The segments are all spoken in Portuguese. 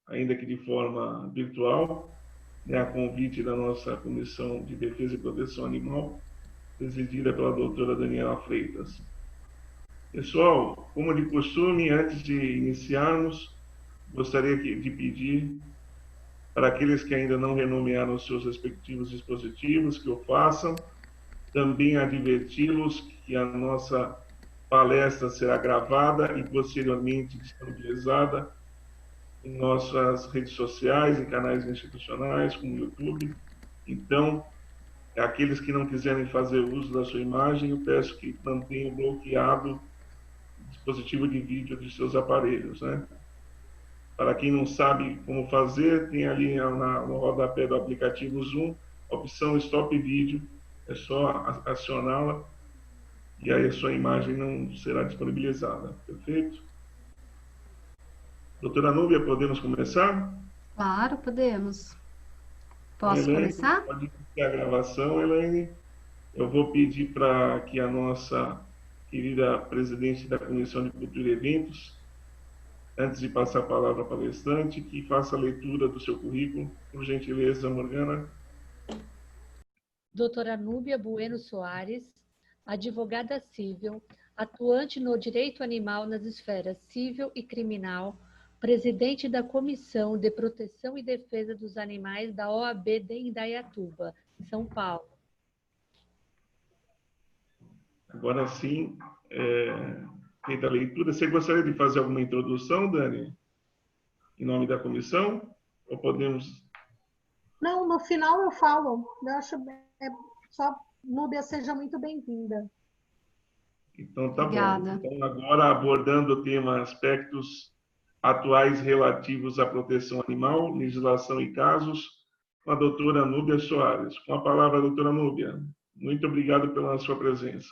ainda que de forma virtual, né, a convite da nossa Comissão de Defesa e Proteção Animal, presidida pela doutora Daniela Freitas. Pessoal, como de costume, antes de iniciarmos, gostaria de pedir para aqueles que ainda não renomearam seus respectivos dispositivos que o façam, também adverti-los que a nossa palestra será gravada e posteriormente disponibilizada em nossas redes sociais, em canais institucionais, como o YouTube. Então, aqueles que não quiserem fazer uso da sua imagem, eu peço que mantenham bloqueado o dispositivo de vídeo de seus aparelhos, né? Para quem não sabe como fazer, tem ali no rodapé do aplicativo Zoom a opção Stop Vídeo, é só acioná-la e aí a sua imagem não será disponibilizada, perfeito? Doutora Núbia, podemos começar? Claro, podemos. Então, Posso Elaine, começar? pode iniciar a gravação, Elaine. Eu vou pedir para que a nossa querida presidente da Comissão de Cultura e Eventos, antes de passar a palavra à palestrante, que faça a leitura do seu currículo. Por gentileza, Morgana. Doutora Núbia Bueno Soares, advogada civil, atuante no direito animal nas esferas civil e criminal, presidente da Comissão de Proteção e Defesa dos Animais da OAB de Indaiatuba, São Paulo. Agora sim, feita a leitura, você gostaria de fazer alguma introdução, Dani, em nome da comissão? Ou podemos... Não, no final eu falo. Eu acho só, Núbia, seja muito bem-vinda. Então, tá Obrigada. bom. Então, agora abordando o tema aspectos atuais relativos à proteção animal, legislação e casos, com a doutora Núbia Soares. Com a palavra, doutora Núbia. Muito obrigado pela sua presença.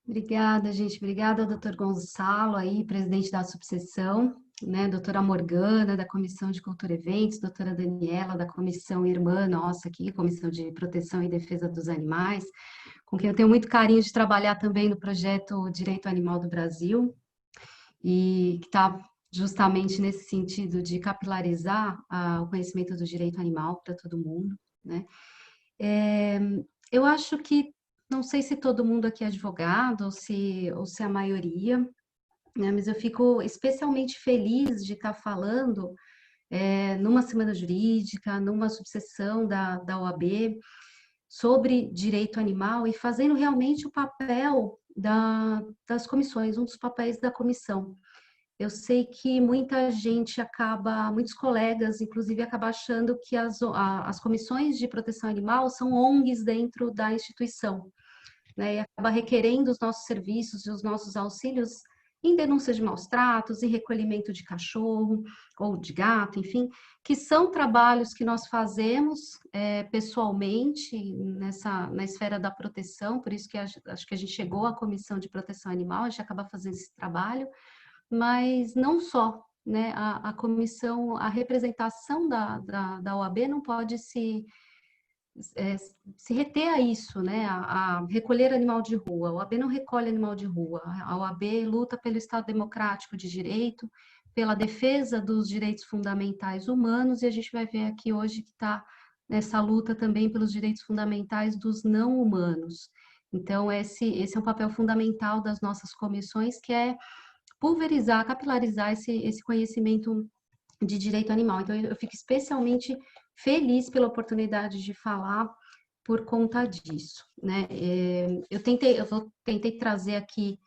Obrigada, gente. Obrigada, doutor Gonçalo, aí, presidente da subseção, né? Doutora Morgana, da Comissão de Cultura e Eventos, doutora Daniela, da comissão irmã nossa aqui, Comissão de Proteção e Defesa dos Animais, com quem eu tenho muito carinho de trabalhar também no projeto Direito Animal do Brasil, e que está justamente nesse sentido de capilarizar o conhecimento do direito animal para todo mundo, né? Eu acho que, não sei se todo mundo aqui é advogado ou se a maioria, né, mas eu fico especialmente feliz de estar falando numa semana jurídica, numa subseção da OAB, sobre direito animal e fazendo realmente o papel das comissões, um dos papéis da comissão. Eu sei que muita gente muitos colegas, inclusive, acabam achando que as comissões de proteção animal são ONGs dentro da instituição, né? E acaba requerendo os nossos serviços e os nossos auxílios em denúncias de maus tratos, em recolhimento de cachorro ou de gato, enfim, que são trabalhos que nós fazemos pessoalmente na esfera da proteção, por isso que acho que a gente chegou à Comissão de Proteção Animal, a gente acaba fazendo esse trabalho, mas não só, né? A comissão, a representação da OAB não pode se reter a isso, né? A recolher animal de rua. A OAB não recolhe animal de rua. A OAB luta pelo Estado democrático de direito, pela defesa dos direitos fundamentais humanos, e a gente vai ver aqui hoje que está nessa luta também pelos direitos fundamentais dos não humanos. Então, esse é um papel fundamental das nossas comissões, que é pulverizar, capilarizar esse conhecimento de direito animal. Então, eu fico especialmente feliz pela oportunidade de falar por conta disso, né? Eu tentei trazer aqui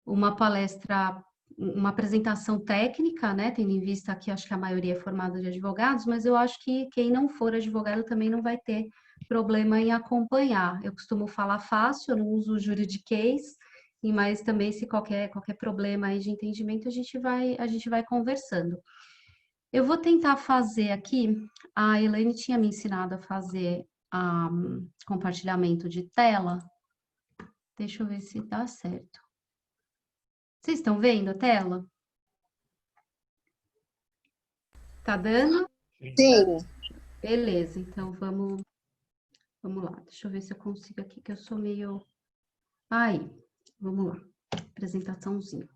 uma palestra, uma apresentação técnica, né? Tendo em vista que acho que a maioria é formada de advogados, mas eu acho que quem não for advogado também não vai ter problema em acompanhar. Eu costumo falar fácil, eu não uso juridiquês, mas também se qualquer problema aí de entendimento, a gente vai conversando. Eu vou tentar fazer aqui, a Elaine tinha me ensinado a fazer compartilhamento de tela. Deixa eu ver se dá certo. Vocês estão vendo a tela? Tá dando? Sim. Beleza, então vamos lá. Deixa eu ver se eu consigo aqui, que eu sou meio... Aí, vamos lá. Apresentaçãozinha.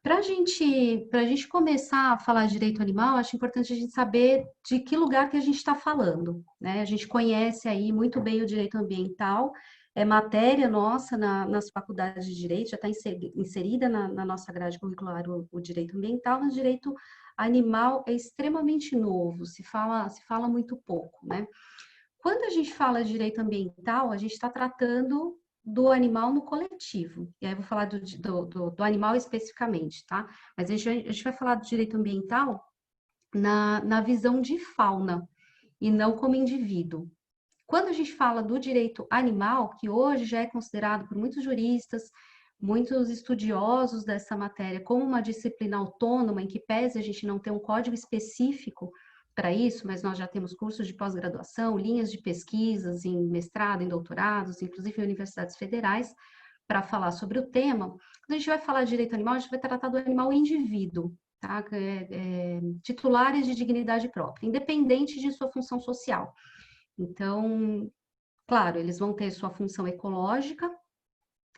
Para a gente começar a falar de direito animal, acho importante a gente saber de que lugar que a gente está falando, né? A gente conhece aí muito bem o direito ambiental, é matéria nossa nas faculdades de direito, já está inserida na nossa grade curricular o direito ambiental, mas o direito animal é extremamente novo, se fala muito pouco, né? Quando a gente fala de direito ambiental, a gente está tratando do animal no coletivo. E aí eu vou falar do animal especificamente, tá? Mas a gente vai falar do direito ambiental na visão de fauna e não como indivíduo. Quando a gente fala do direito animal, que hoje já é considerado por muitos juristas, muitos estudiosos dessa matéria como uma disciplina autônoma, em que pese a gente não ter um código específico para isso, mas nós já temos cursos de pós-graduação, linhas de pesquisas em mestrado, em doutorados, inclusive em universidades federais, para falar sobre o tema. Quando a gente vai falar de direito animal, a gente vai tratar do animal indivíduo, tá? Titulares de dignidade própria, independente de sua função social. Então, claro, eles vão ter sua função ecológica,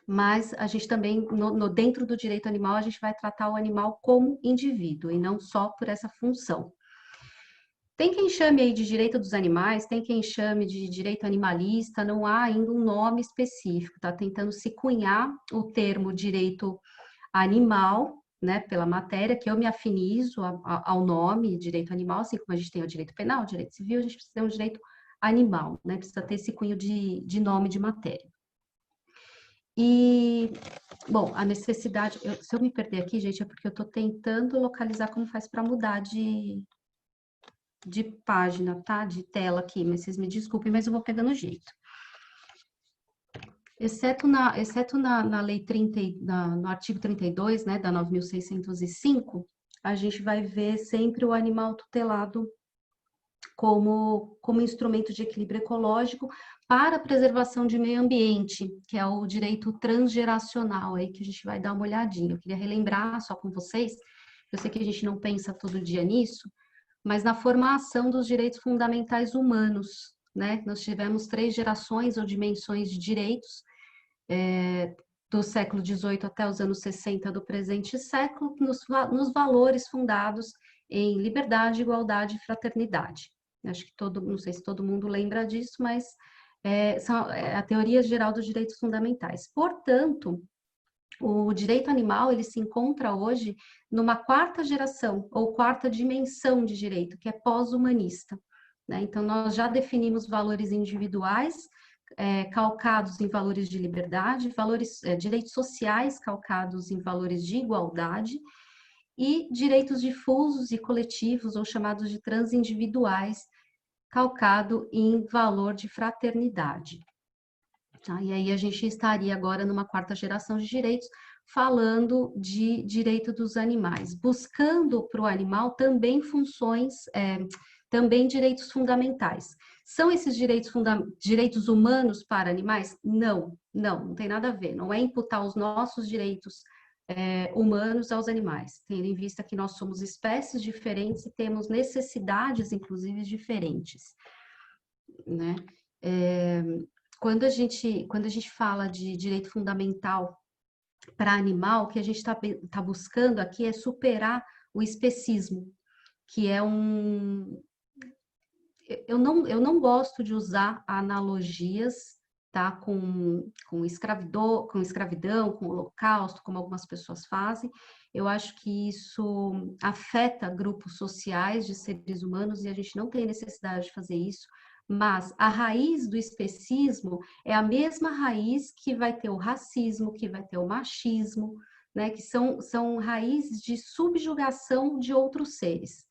mas a gente também, dentro do direito animal, a gente vai tratar o animal como indivíduo e não só por essa função. Tem quem chame aí de direito dos animais, tem quem chame de direito animalista, não há ainda um nome específico, está tentando se cunhar o termo direito animal, né, pela matéria, que eu me afinizo ao nome direito animal, assim como a gente tem o direito penal, o direito civil, a gente precisa ter um direito animal, né, precisa ter esse cunho de nome de matéria. E, bom, a necessidade, se eu me perder aqui, gente, é porque eu estou tentando localizar como faz para mudar de página, tá? De tela aqui, mas vocês me desculpem, mas eu vou pegando o jeito. Exceto na lei 30, no artigo 32, né, da 9.605, a gente vai ver sempre o animal tutelado como instrumento de equilíbrio ecológico para a preservação de meio ambiente, que é o direito transgeracional, aí que a gente vai dar uma olhadinha. Eu queria relembrar só com vocês, eu sei que a gente não pensa todo dia nisso, mas na formação dos direitos fundamentais humanos, né? Nós tivemos 3 gerações ou dimensões de direitos, do século XVIII até os anos 60 do presente século, nos valores fundados em liberdade, igualdade e fraternidade. Acho que não sei se todo mundo lembra disso, mas é a teoria geral dos direitos fundamentais. Portanto, o direito animal, ele se encontra hoje numa 4ª geração, ou 4ª dimensão de direito, que é pós-humanista, né? Então, nós já definimos valores individuais, calcados em valores de liberdade, direitos sociais calcados em valores de igualdade, e direitos difusos e coletivos, ou chamados de transindividuais, calcado em valor de fraternidade. Tá? E aí a gente estaria agora numa 4ª geração de direitos, falando de direito dos animais, buscando para o animal também funções, também direitos fundamentais. São esses direitos humanos para animais? Não tem nada a ver. Não é imputar os nossos direitos humanos aos animais, tendo em vista que nós somos espécies diferentes e temos necessidades, inclusive, diferentes, né? Quando a gente fala de direito fundamental para animal, o que a gente tá buscando aqui é superar o especismo, que é eu não gosto de usar analogias, tá, com escravidão, com holocausto, como algumas pessoas fazem. Eu acho que isso afeta grupos sociais de seres humanos e a gente não tem necessidade de fazer isso. Mas a raiz do especismo é a mesma raiz que vai ter o racismo, que vai ter o machismo, né? Que são raízes de subjugação de outros seres.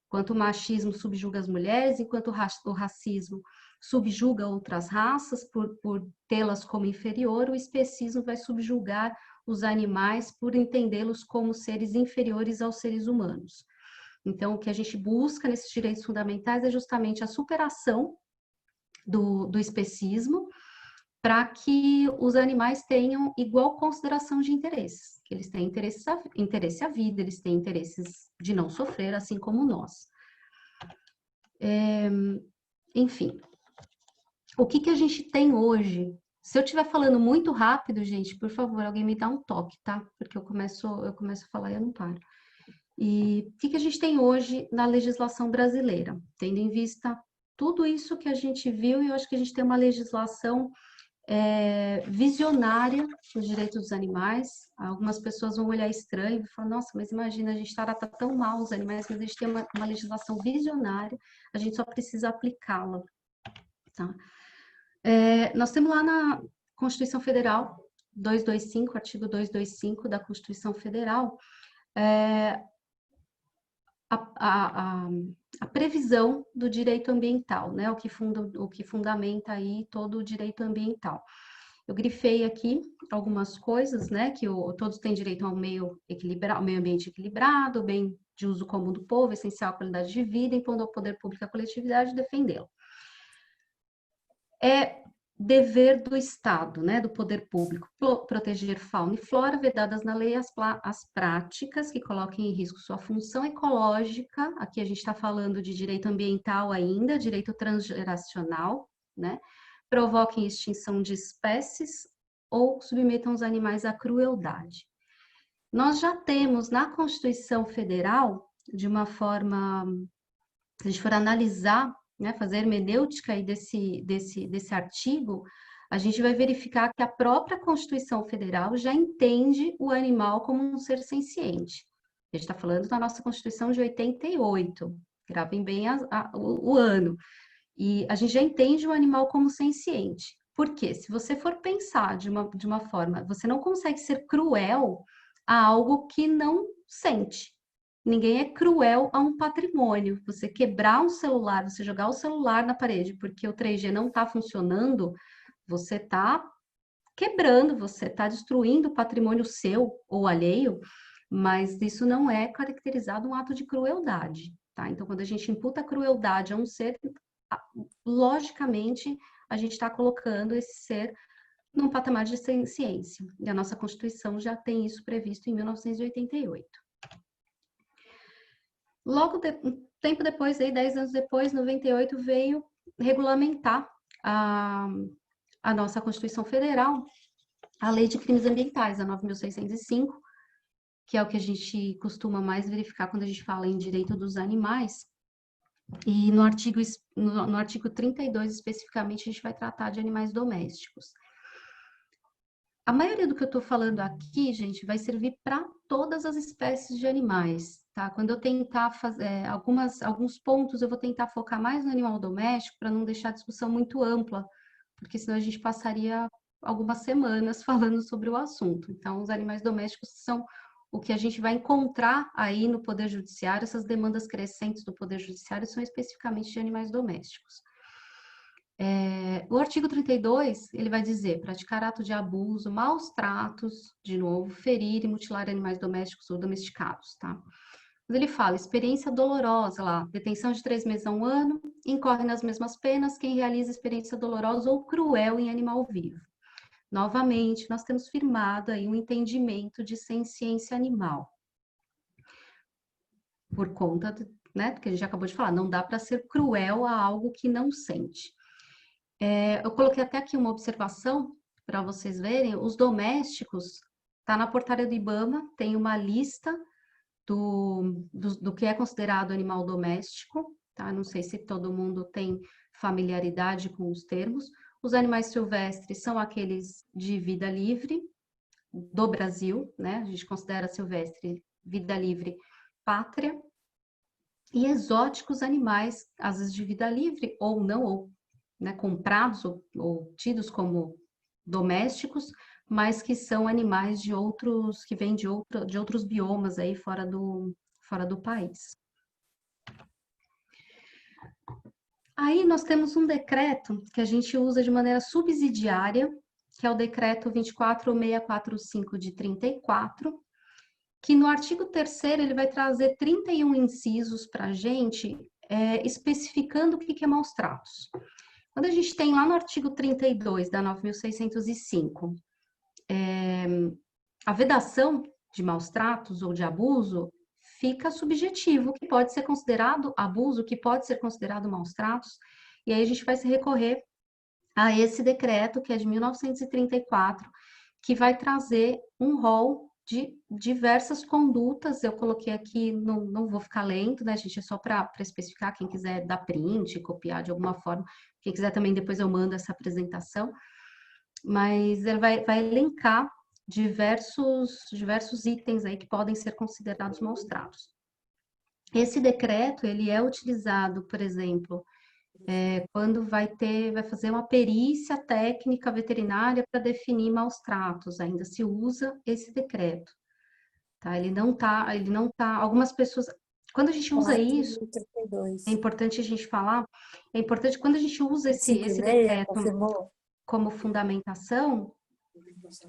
Enquanto o machismo subjuga as mulheres, enquanto o racismo subjuga outras raças por tê-las como inferior, o especismo vai subjugar os animais por entendê-los como seres inferiores aos seres humanos. Então, o que a gente busca nesses direitos fundamentais é justamente a superação do especismo, para que os animais tenham igual consideração de interesses, que eles têm interesse à vida, eles têm interesses de não sofrer, assim como nós. Enfim, o que a gente tem hoje Se eu estiver falando muito rápido, gente, por favor, alguém me dá um toque, tá? Porque eu começo a falar e eu não paro. E o que a gente tem hoje na legislação brasileira? Tendo em vista tudo isso que a gente viu, eu acho que a gente tem uma legislação visionária dos direitos dos animais. Algumas pessoas vão olhar estranho e falar, nossa, mas imagina, a gente trata tão mal os animais, mas a gente tem uma legislação visionária, a gente só precisa aplicá-la. Tá? Nós temos lá na Constituição Federal, 225, artigo 225 da Constituição Federal, a previsão do direito ambiental, né? O que fundamenta aí todo o direito ambiental. Eu grifei aqui algumas coisas, né? Que todos têm direito ao meio ambiente equilibrado, bem de uso comum do povo, essencial à qualidade de vida, impondo ao poder público e à coletividade defendê-lo. É dever do Estado, né, do poder público, proteger fauna e flora, vedadas na lei as práticas que coloquem em risco sua função ecológica, aqui a gente está falando de direito ambiental ainda, direito transgeracional, né, provoquem extinção de espécies ou submetam os animais à crueldade. Nós já temos na Constituição Federal, de uma forma, se a gente for analisar, né, fazer hermenêutica aí desse artigo, a gente vai verificar que a própria Constituição Federal já entende o animal como um ser senciente. A gente está falando da nossa Constituição de 88, gravem bem o ano. E a gente já entende o animal como senciente. Por quê? Se você for pensar de uma forma, você não consegue ser cruel a algo que não sente. Ninguém é cruel a um patrimônio. Você quebrar um celular, você jogar o celular na parede porque o 3G não está funcionando, você está quebrando, você está destruindo o patrimônio seu ou alheio, mas isso não é caracterizado um ato de crueldade, tá? Então, quando a gente imputa crueldade a um ser, logicamente, a gente está colocando esse ser num patamar de ciência. E a nossa Constituição já tem isso previsto em 1988. Um tempo depois, aí, 10 anos depois, 98, veio regulamentar a nossa Constituição Federal, a Lei de Crimes Ambientais, a 9.605, que é o que a gente costuma mais verificar quando a gente fala em direito dos animais. E no artigo 32, especificamente, a gente vai tratar de animais domésticos. A maioria do que eu estou falando aqui, gente, vai servir para todas as espécies de animais, tá? Quando eu tentar fazer alguns pontos, eu vou tentar focar mais no animal doméstico para não deixar a discussão muito ampla, porque senão a gente passaria algumas semanas falando sobre o assunto. Então, os animais domésticos são o que a gente vai encontrar aí no Poder Judiciário, essas demandas crescentes do Poder Judiciário são especificamente de animais domésticos. O artigo 32, ele vai dizer, praticar ato de abuso, maus tratos, de novo, ferir e mutilar animais domésticos ou domesticados, tá? Mas ele fala, experiência dolorosa, lá, detenção de 3 meses a 1 ano, incorre nas mesmas penas quem realiza experiência dolorosa ou cruel em animal vivo. Novamente, nós temos firmado aí um entendimento de senciência animal. Por conta, né, do que a gente acabou de falar, não dá para ser cruel a algo que não sente. Eu coloquei até aqui uma observação para vocês verem, os domésticos, tá na portaria do IBAMA, tem uma lista do que é considerado animal doméstico, tá? Não sei se todo mundo tem familiaridade com os termos. Os animais silvestres são aqueles de vida livre do Brasil, né? A gente considera silvestre vida livre pátria. E exóticos animais, às vezes de vida livre ou não, ou né, comprados ou tidos como domésticos, mas que são animais de outros, que vêm de outros biomas aí fora do país. Aí nós temos um decreto que a gente usa de maneira subsidiária, que é o decreto 24645 de 34, que no artigo 3º ele vai trazer 31 incisos para a gente, especificando o que é maus tratos. Quando a gente tem lá no artigo 32 da 9.605, a vedação de maus tratos ou de abuso fica subjetivo, que pode ser considerado abuso, que pode ser considerado maus tratos, e aí a gente vai se recorrer a esse decreto, que é de 1934, que vai trazer um rol de diversas condutas. Eu coloquei aqui, não vou ficar lendo, né, gente? É só para especificar, quem quiser dar print, copiar de alguma forma. Quem quiser também, depois eu mando essa apresentação. Mas ele vai elencar diversos itens aí que podem ser considerados maus tratos. Esse decreto, ele é utilizado, por exemplo, quando vai fazer uma perícia técnica veterinária para definir maus tratos, ainda se usa esse decreto, tá? Ele não tá, algumas pessoas, quando a gente usa isso, é importante a gente falar, é importante quando a gente usa esse decreto como fundamentação,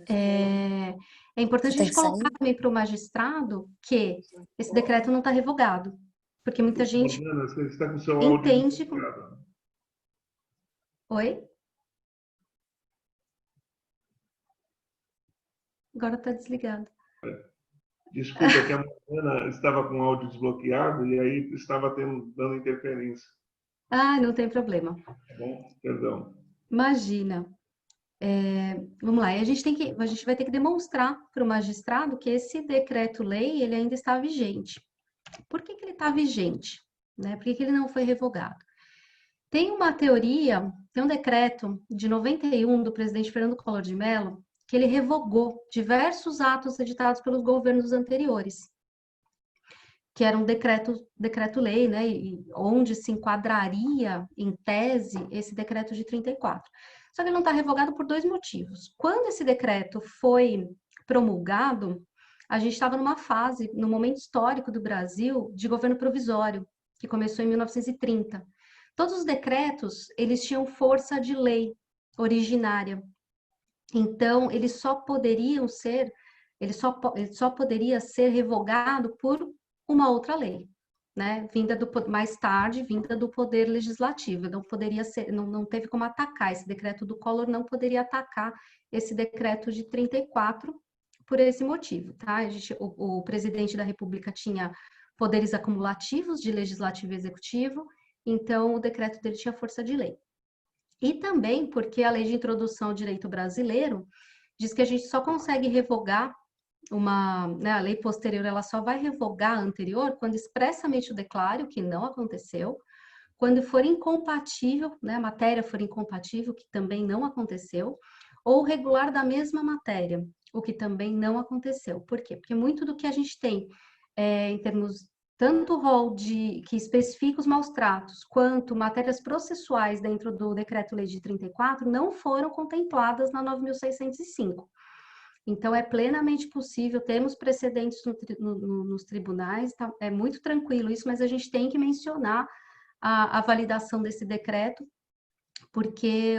é importante a gente colocar também para o magistrado que esse decreto não está revogado, porque muita gente Morgana, você está com o seu áudio entende... desligado. Oi? Agora está desligado. Desculpa, é que a Morgana estava com o áudio desbloqueado e aí estava dando interferência. Ah, não tem problema. Tá bom? Perdão. Imagina. Vamos lá, a gente vai ter que demonstrar para o magistrado que esse decreto-lei ele ainda está vigente. Por que ele está vigente? Né? Por que ele não foi revogado? Tem uma teoria, tem um decreto de 91 do presidente Fernando Collor de Mello, que ele revogou diversos atos editados pelos governos anteriores, que era um decreto-lei, né, onde se enquadraria, em tese, esse decreto de 34. Só que ele não está revogado por dois motivos. Quando esse decreto foi promulgado, a gente estava numa fase, no momento histórico do Brasil, de governo provisório, que começou em 1930. Todos os decretos, eles tinham força de lei originária. Então, eles só poderiam ser, ele só poderia ser revogado por uma outra lei, né? Mais tarde, vinda do Poder Legislativo. Não poderia ser, não teve como atacar. Esse decreto do Collor não poderia atacar esse decreto de 34 por esse motivo, tá? O presidente da República tinha poderes acumulativos de legislativo e executivo, então o decreto dele tinha força de lei. E também porque a lei de introdução ao direito brasileiro diz que a gente só consegue revogar a lei posterior, ela só vai revogar a anterior quando expressamente o declaro, que não aconteceu, quando for incompatível, né, a matéria for incompatível, que também não aconteceu, ou regular da mesma matéria, o que também não aconteceu. Por quê? Porque muito do que a gente tem em termos tanto o rol que especifica os maus tratos, quanto matérias processuais dentro do Decreto-Lei de 34 não foram contempladas na 9.605. Então, é plenamente possível, temos precedentes nos tribunais, tá? É muito tranquilo isso, mas a gente tem que mencionar a validação desse decreto, porque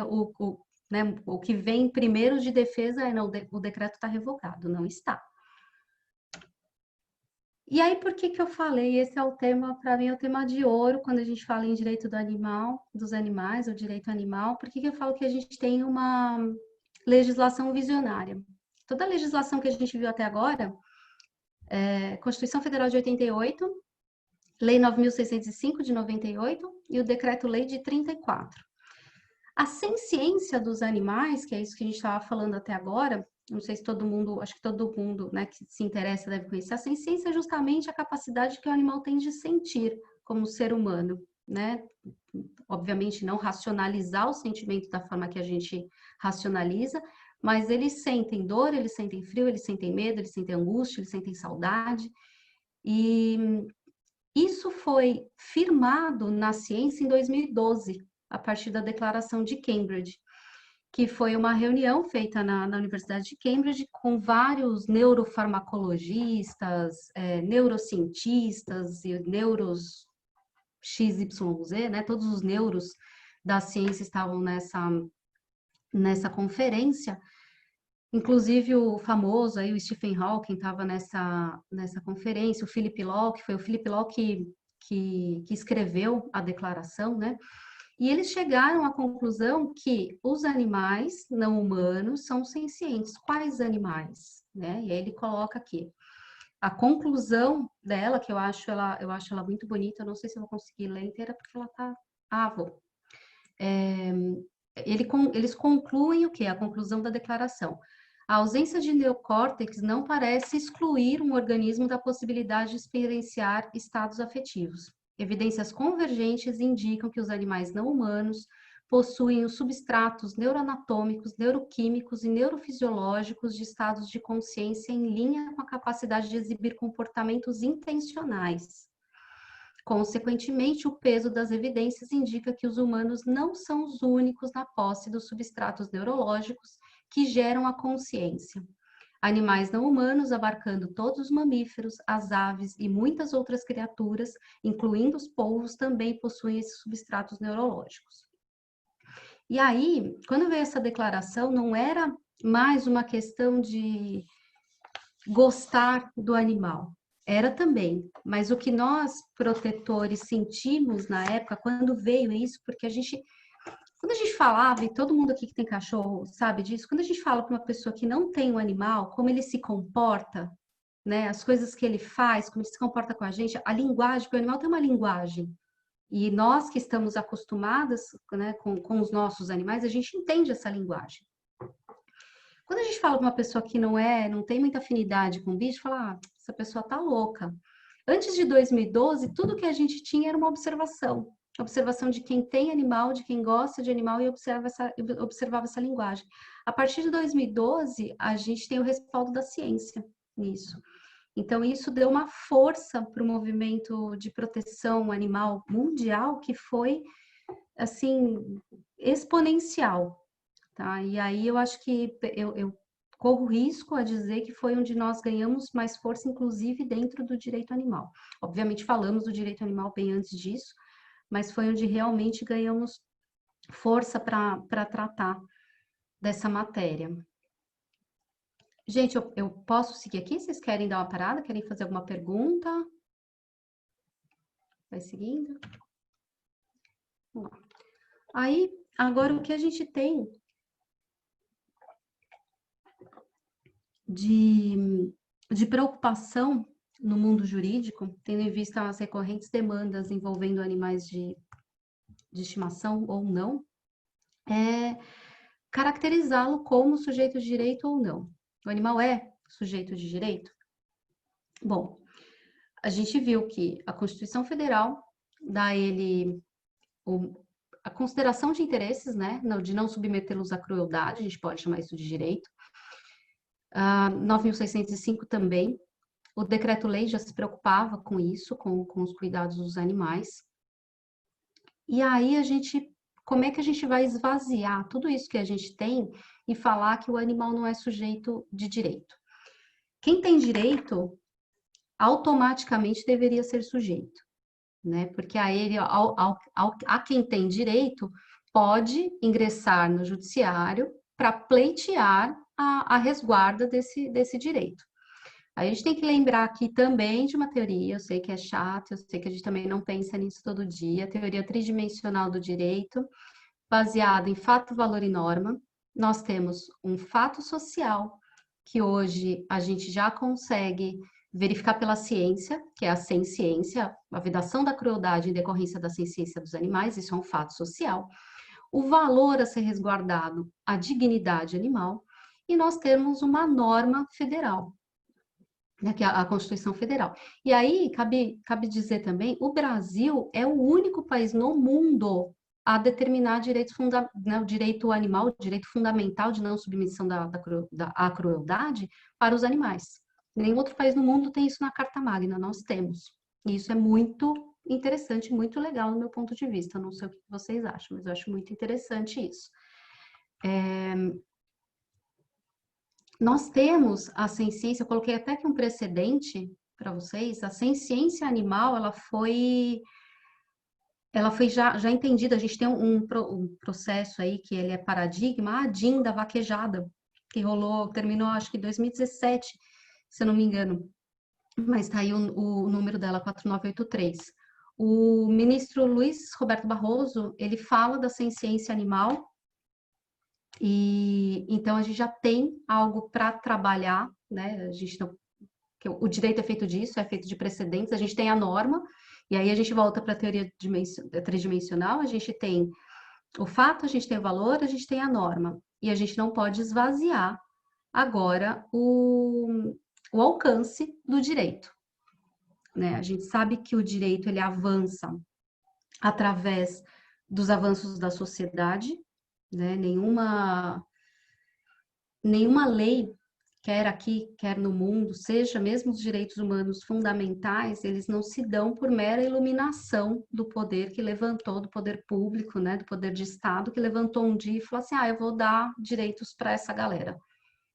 o que vem primeiro de defesa é, não, o decreto está revogado, não está. E aí, por que eu falei? Esse é o tema, para mim, é o tema de ouro, quando a gente fala em direito do animal, dos animais, o direito animal. Por que eu falo que a gente tem uma legislação visionária? Toda a legislação que a gente viu até agora, Constituição Federal de 88, Lei 9.605 de 98 e o Decreto-Lei de 34. A ciência dos animais, que é isso que a gente estava falando até agora, não sei se todo mundo, acho que todo mundo, né, que se interessa deve conhecer, a ciência é justamente a capacidade que o animal tem de sentir como ser humano, né? Obviamente não racionalizar o sentimento da forma que a gente racionaliza, mas eles sentem dor, eles sentem frio, eles sentem medo, eles sentem angústia, eles sentem saudade. E isso foi firmado na ciência em 2012, a partir da Declaração de Cambridge, que foi uma reunião feita na Universidade de Cambridge com vários neurofarmacologistas, neurocientistas e neuros XYZ, né? Todos os neuros da ciência estavam nessa conferência. Inclusive o famoso aí, o Stephen Hawking estava nessa conferência, o Philip Law, que foi o Philip Law que escreveu a declaração, né? E eles chegaram à conclusão que os animais não humanos são sencientes. Quais animais? Né? E aí ele coloca aqui. A conclusão dela, que eu acho ela muito bonita, eu não sei se eu vou conseguir ler inteira, porque ela tá... Ah, vou. eles concluem o quê? A conclusão da declaração. A ausência de neocórtex não parece excluir um organismo da possibilidade de experienciar estados afetivos. Evidências convergentes indicam que os animais não humanos possuem os substratos neuroanatômicos, neuroquímicos e neurofisiológicos de estados de consciência em linha com a capacidade de exibir comportamentos intencionais. Consequentemente, o peso das evidências indica que os humanos não são os únicos na posse dos substratos neurológicos que geram a consciência. Animais não humanos, abarcando todos os mamíferos, as aves e muitas outras criaturas, incluindo os polvos, também possuem esses substratos neurológicos. E aí, quando veio essa declaração, não era mais uma questão de gostar do animal. Era também, mas o que nós, protetores, sentimos na época, quando veio isso, porque quando a gente falava, e todo mundo aqui que tem cachorro sabe disso, quando a gente fala para uma pessoa que não tem um animal, como ele se comporta, né, as coisas que ele faz, como ele se comporta com a gente, a linguagem, porque o animal tem uma linguagem, e nós que estamos acostumadas, né, com os nossos animais, a gente entende essa linguagem. Quando a gente fala para uma pessoa que não tem muita afinidade com o bicho, fala, essa pessoa tá louca. Antes de 2012, tudo que a gente tinha era uma observação de quem tem animal, de quem gosta de animal e observava essa linguagem. A partir de 2012, a gente tem o respaldo da ciência nisso. Então, isso deu uma força para o movimento de proteção animal mundial que foi, assim, exponencial. Tá? E aí eu acho que eu corro risco a dizer que foi onde nós ganhamos mais força, inclusive dentro do direito animal. Obviamente falamos do direito animal bem antes disso, mas foi onde realmente ganhamos força para tratar dessa matéria. Gente, eu posso seguir aqui? Vocês querem dar uma parada? Querem fazer alguma pergunta? Vai seguindo? Vamos lá. Aí, agora o que a gente tem de preocupação no mundo jurídico, tendo em vista as recorrentes demandas envolvendo animais de estimação ou não, é caracterizá-lo como sujeito de direito ou não. O animal é sujeito de direito? Bom, a gente viu que a Constituição Federal dá a ele a consideração de interesses, né, de não submetê-los à crueldade, a gente pode chamar isso de direito. 9.605 também, o decreto-lei já se preocupava com isso, com os cuidados dos animais. E aí como é que a gente vai esvaziar tudo isso que a gente tem e falar que o animal não é sujeito de direito? Quem tem direito, automaticamente deveria ser sujeito, né? Porque a quem tem direito pode ingressar no judiciário para pleitear a resguarda desse direito. Aí a gente tem que lembrar aqui também de uma teoria, eu sei que é chato, eu sei que a gente também não pensa nisso todo dia, a teoria tridimensional do direito, baseada em fato, valor e norma. Nós temos um fato social, que hoje a gente já consegue verificar pela ciência, que é a ciência, a vedação da crueldade em decorrência da ciência dos animais, isso é um fato social. O valor a ser resguardado, a dignidade animal, e nós temos uma norma federal, né, que é a Constituição Federal. E aí, cabe dizer também, o Brasil é o único país no mundo a determinar o direito animal, o direito fundamental de não submissão à crueldade para os animais. Nenhum outro país no mundo tem isso na Carta Magna, nós temos. E isso é muito interessante, muito legal no meu ponto de vista. Eu não sei o que vocês acham, mas eu acho muito interessante isso. Nós temos a ciência, eu coloquei até aqui um precedente para vocês, a ciência animal, ela foi já entendida, a gente tem um processo aí que ele é paradigma, a DIN da vaquejada, que terminou acho que em 2017, se eu não me engano, mas está aí o número dela, 4983. O ministro Luiz Roberto Barroso, ele fala da ciência animal, e então a gente já tem algo para trabalhar, né? O direito é feito disso, é feito de precedentes, a gente tem a norma, e aí a gente volta para a teoria tridimensional, a gente tem o fato, a gente tem o valor, a gente tem a norma, e a gente não pode esvaziar agora o alcance do direito, né? A gente sabe que o direito, ele avança através dos avanços da sociedade, né? Nenhuma lei, quer aqui, quer no mundo, seja mesmo os direitos humanos fundamentais, eles não se dão por mera iluminação do poder que levantou, do poder público, né, do poder de Estado, que levantou um dia e falou assim, eu vou dar direitos para essa galera.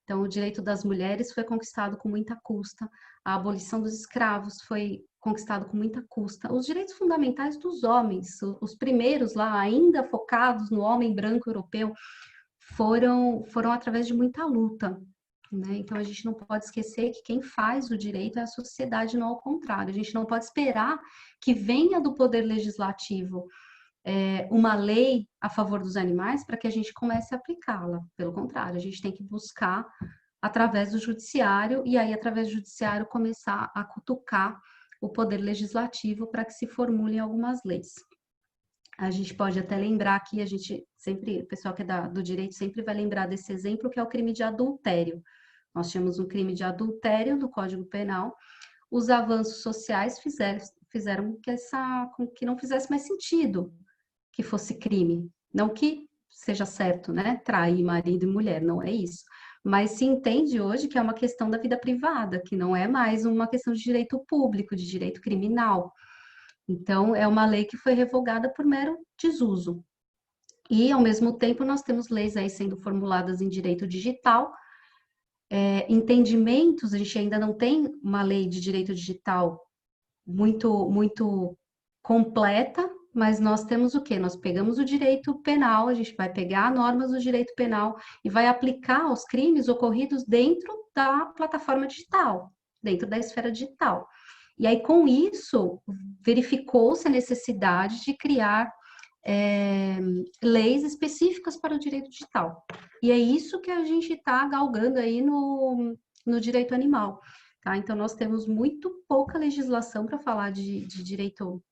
Então, o direito das mulheres foi conquistado com muita custa, a abolição dos escravos foi conquistado com muita custa, os direitos fundamentais dos homens, os primeiros lá, ainda focados no homem branco europeu, foram através de muita luta, né? Então, a gente não pode esquecer que quem faz o direito é a sociedade, não ao contrário. A gente não pode esperar que venha do poder legislativo uma lei a favor dos animais para que a gente comece a aplicá-la. Pelo contrário, a gente tem que buscar através do judiciário e aí, através do judiciário, começar a cutucar o poder legislativo para que se formulem algumas leis. A gente pode até lembrar aqui, a gente sempre, o pessoal que é do direito sempre vai lembrar desse exemplo, que é o crime de adultério. Nós tínhamos um crime de adultério no Código Penal, os avanços sociais fizeram com que não fizesse mais sentido que fosse crime. Não que seja certo, né? Trair marido e mulher, não é isso. Mas se entende hoje que é uma questão da vida privada, que não é mais uma questão de direito público, de direito criminal. Então, é uma lei que foi revogada por mero desuso. E, ao mesmo tempo, nós temos leis aí sendo formuladas em direito digital, entendimentos, a gente ainda não tem uma lei de direito digital muito completa, mas nós temos o quê? Nós pegamos o direito penal, a gente vai pegar normas do direito penal e vai aplicar aos crimes ocorridos dentro da plataforma digital, dentro da esfera digital. E aí, com isso, verificou-se a necessidade de criar leis específicas para o direito digital. E é isso que a gente está galgando aí no direito animal. Tá? Então, nós temos muito pouca legislação para falar de direito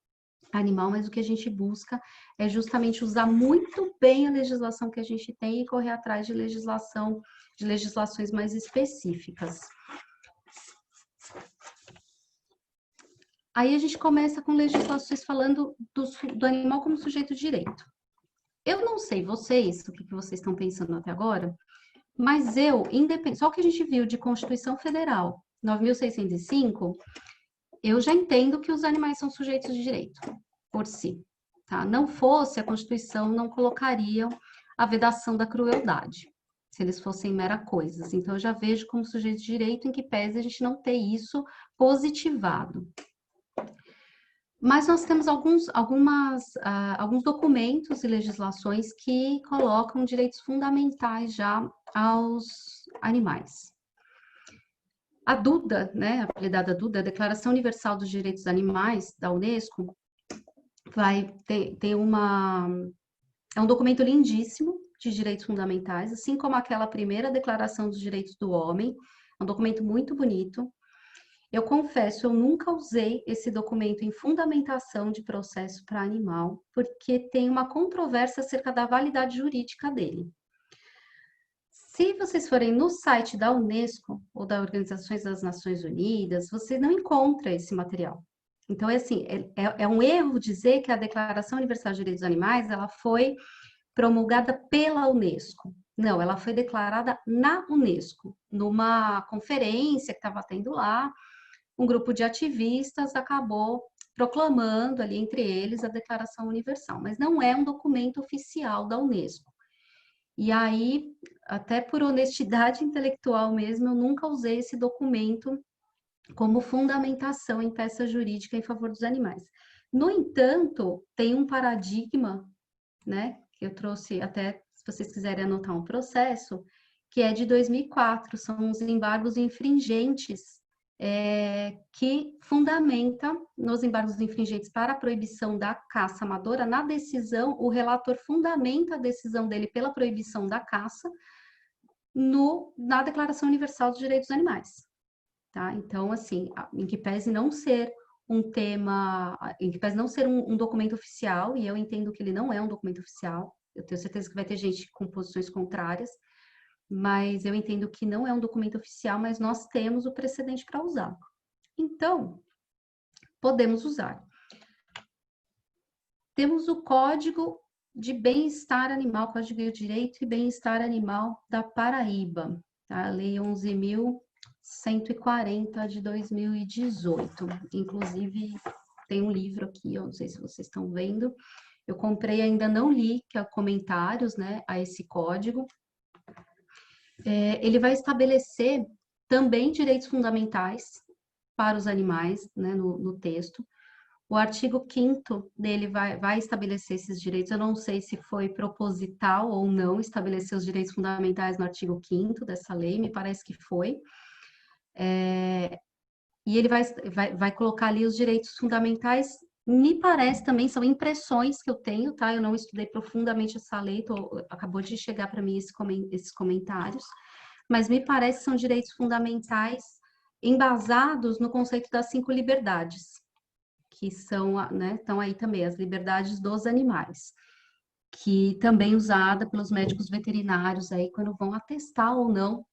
animal, mas o que a gente busca é justamente usar muito bem a legislação que a gente tem e correr atrás de legislações mais específicas. Aí a gente começa com legislações falando do animal como sujeito de direito. Eu não sei vocês, o que vocês estão pensando até agora, mas só o que a gente viu de Constituição Federal 9.605, eu já entendo que os animais são sujeitos de direito, por si. Tá? Não fosse a Constituição, não colocariam a vedação da crueldade, se eles fossem mera coisas. Então, eu já vejo como sujeito de direito em que pese a gente não ter isso positivado. Mas nós temos alguns documentos e legislações que colocam direitos fundamentais já aos animais. A Duda, né, apelidada Duda, a Declaração Universal dos Direitos dos Animais, da Unesco, é um documento lindíssimo de direitos fundamentais, assim como aquela primeira Declaração dos Direitos do Homem, é um documento muito bonito. Eu confesso, eu nunca usei esse documento em fundamentação de processo para animal, porque tem uma controvérsia acerca da validade jurídica dele. Se vocês forem no site da Unesco ou da Organização das Nações Unidas, você não encontra esse material. Então, é um erro dizer que a Declaração Universal de Direitos dos Animais ela foi promulgada pela Unesco. Não, ela foi declarada na Unesco, numa conferência que estava tendo lá, um grupo de ativistas acabou proclamando ali entre eles a Declaração Universal, mas não é um documento oficial da Unesco. E aí, até por honestidade intelectual mesmo, eu nunca usei esse documento como fundamentação em peça jurídica em favor dos animais. No entanto, tem um paradigma, né, que eu trouxe até, se vocês quiserem anotar um processo, que é de 2004, são os embargos infringentes, que fundamenta nos embargos infringentes para a proibição da caça amadora. Na decisão, o relator fundamenta a decisão dele pela proibição da caça na Declaração Universal dos Direitos dos Animais. Tá? Então, assim, em que pese não ser um tema, em que pese não ser um documento oficial, e eu entendo que ele não é um documento oficial, eu tenho certeza que vai ter gente com posições contrárias, mas eu entendo que não é um documento oficial, mas nós temos o precedente para usar. Então, podemos usar. Temos o Código de Bem-Estar Animal, Código de Direito e Bem-Estar Animal da Paraíba, tá? A Lei 11.140 de 2018. Inclusive, tem um livro aqui, eu não sei se vocês estão vendo. Eu comprei, ainda não li, que é comentários, né, a esse código. Ele vai estabelecer também direitos fundamentais para os animais, né, no texto. O artigo 5º dele vai estabelecer esses direitos. Eu não sei se foi proposital ou não estabelecer os direitos fundamentais no artigo 5º dessa lei, me parece que foi. E ele vai colocar ali os direitos fundamentais, me parece também, são impressões que eu tenho, tá? Eu não estudei profundamente essa lei, acabou de chegar para mim esses comentários, mas me parece que são direitos fundamentais embasados no conceito das 5 liberdades, que são, né, estão aí também, as liberdades dos animais, que também usada pelos médicos veterinários aí quando vão atestar ou não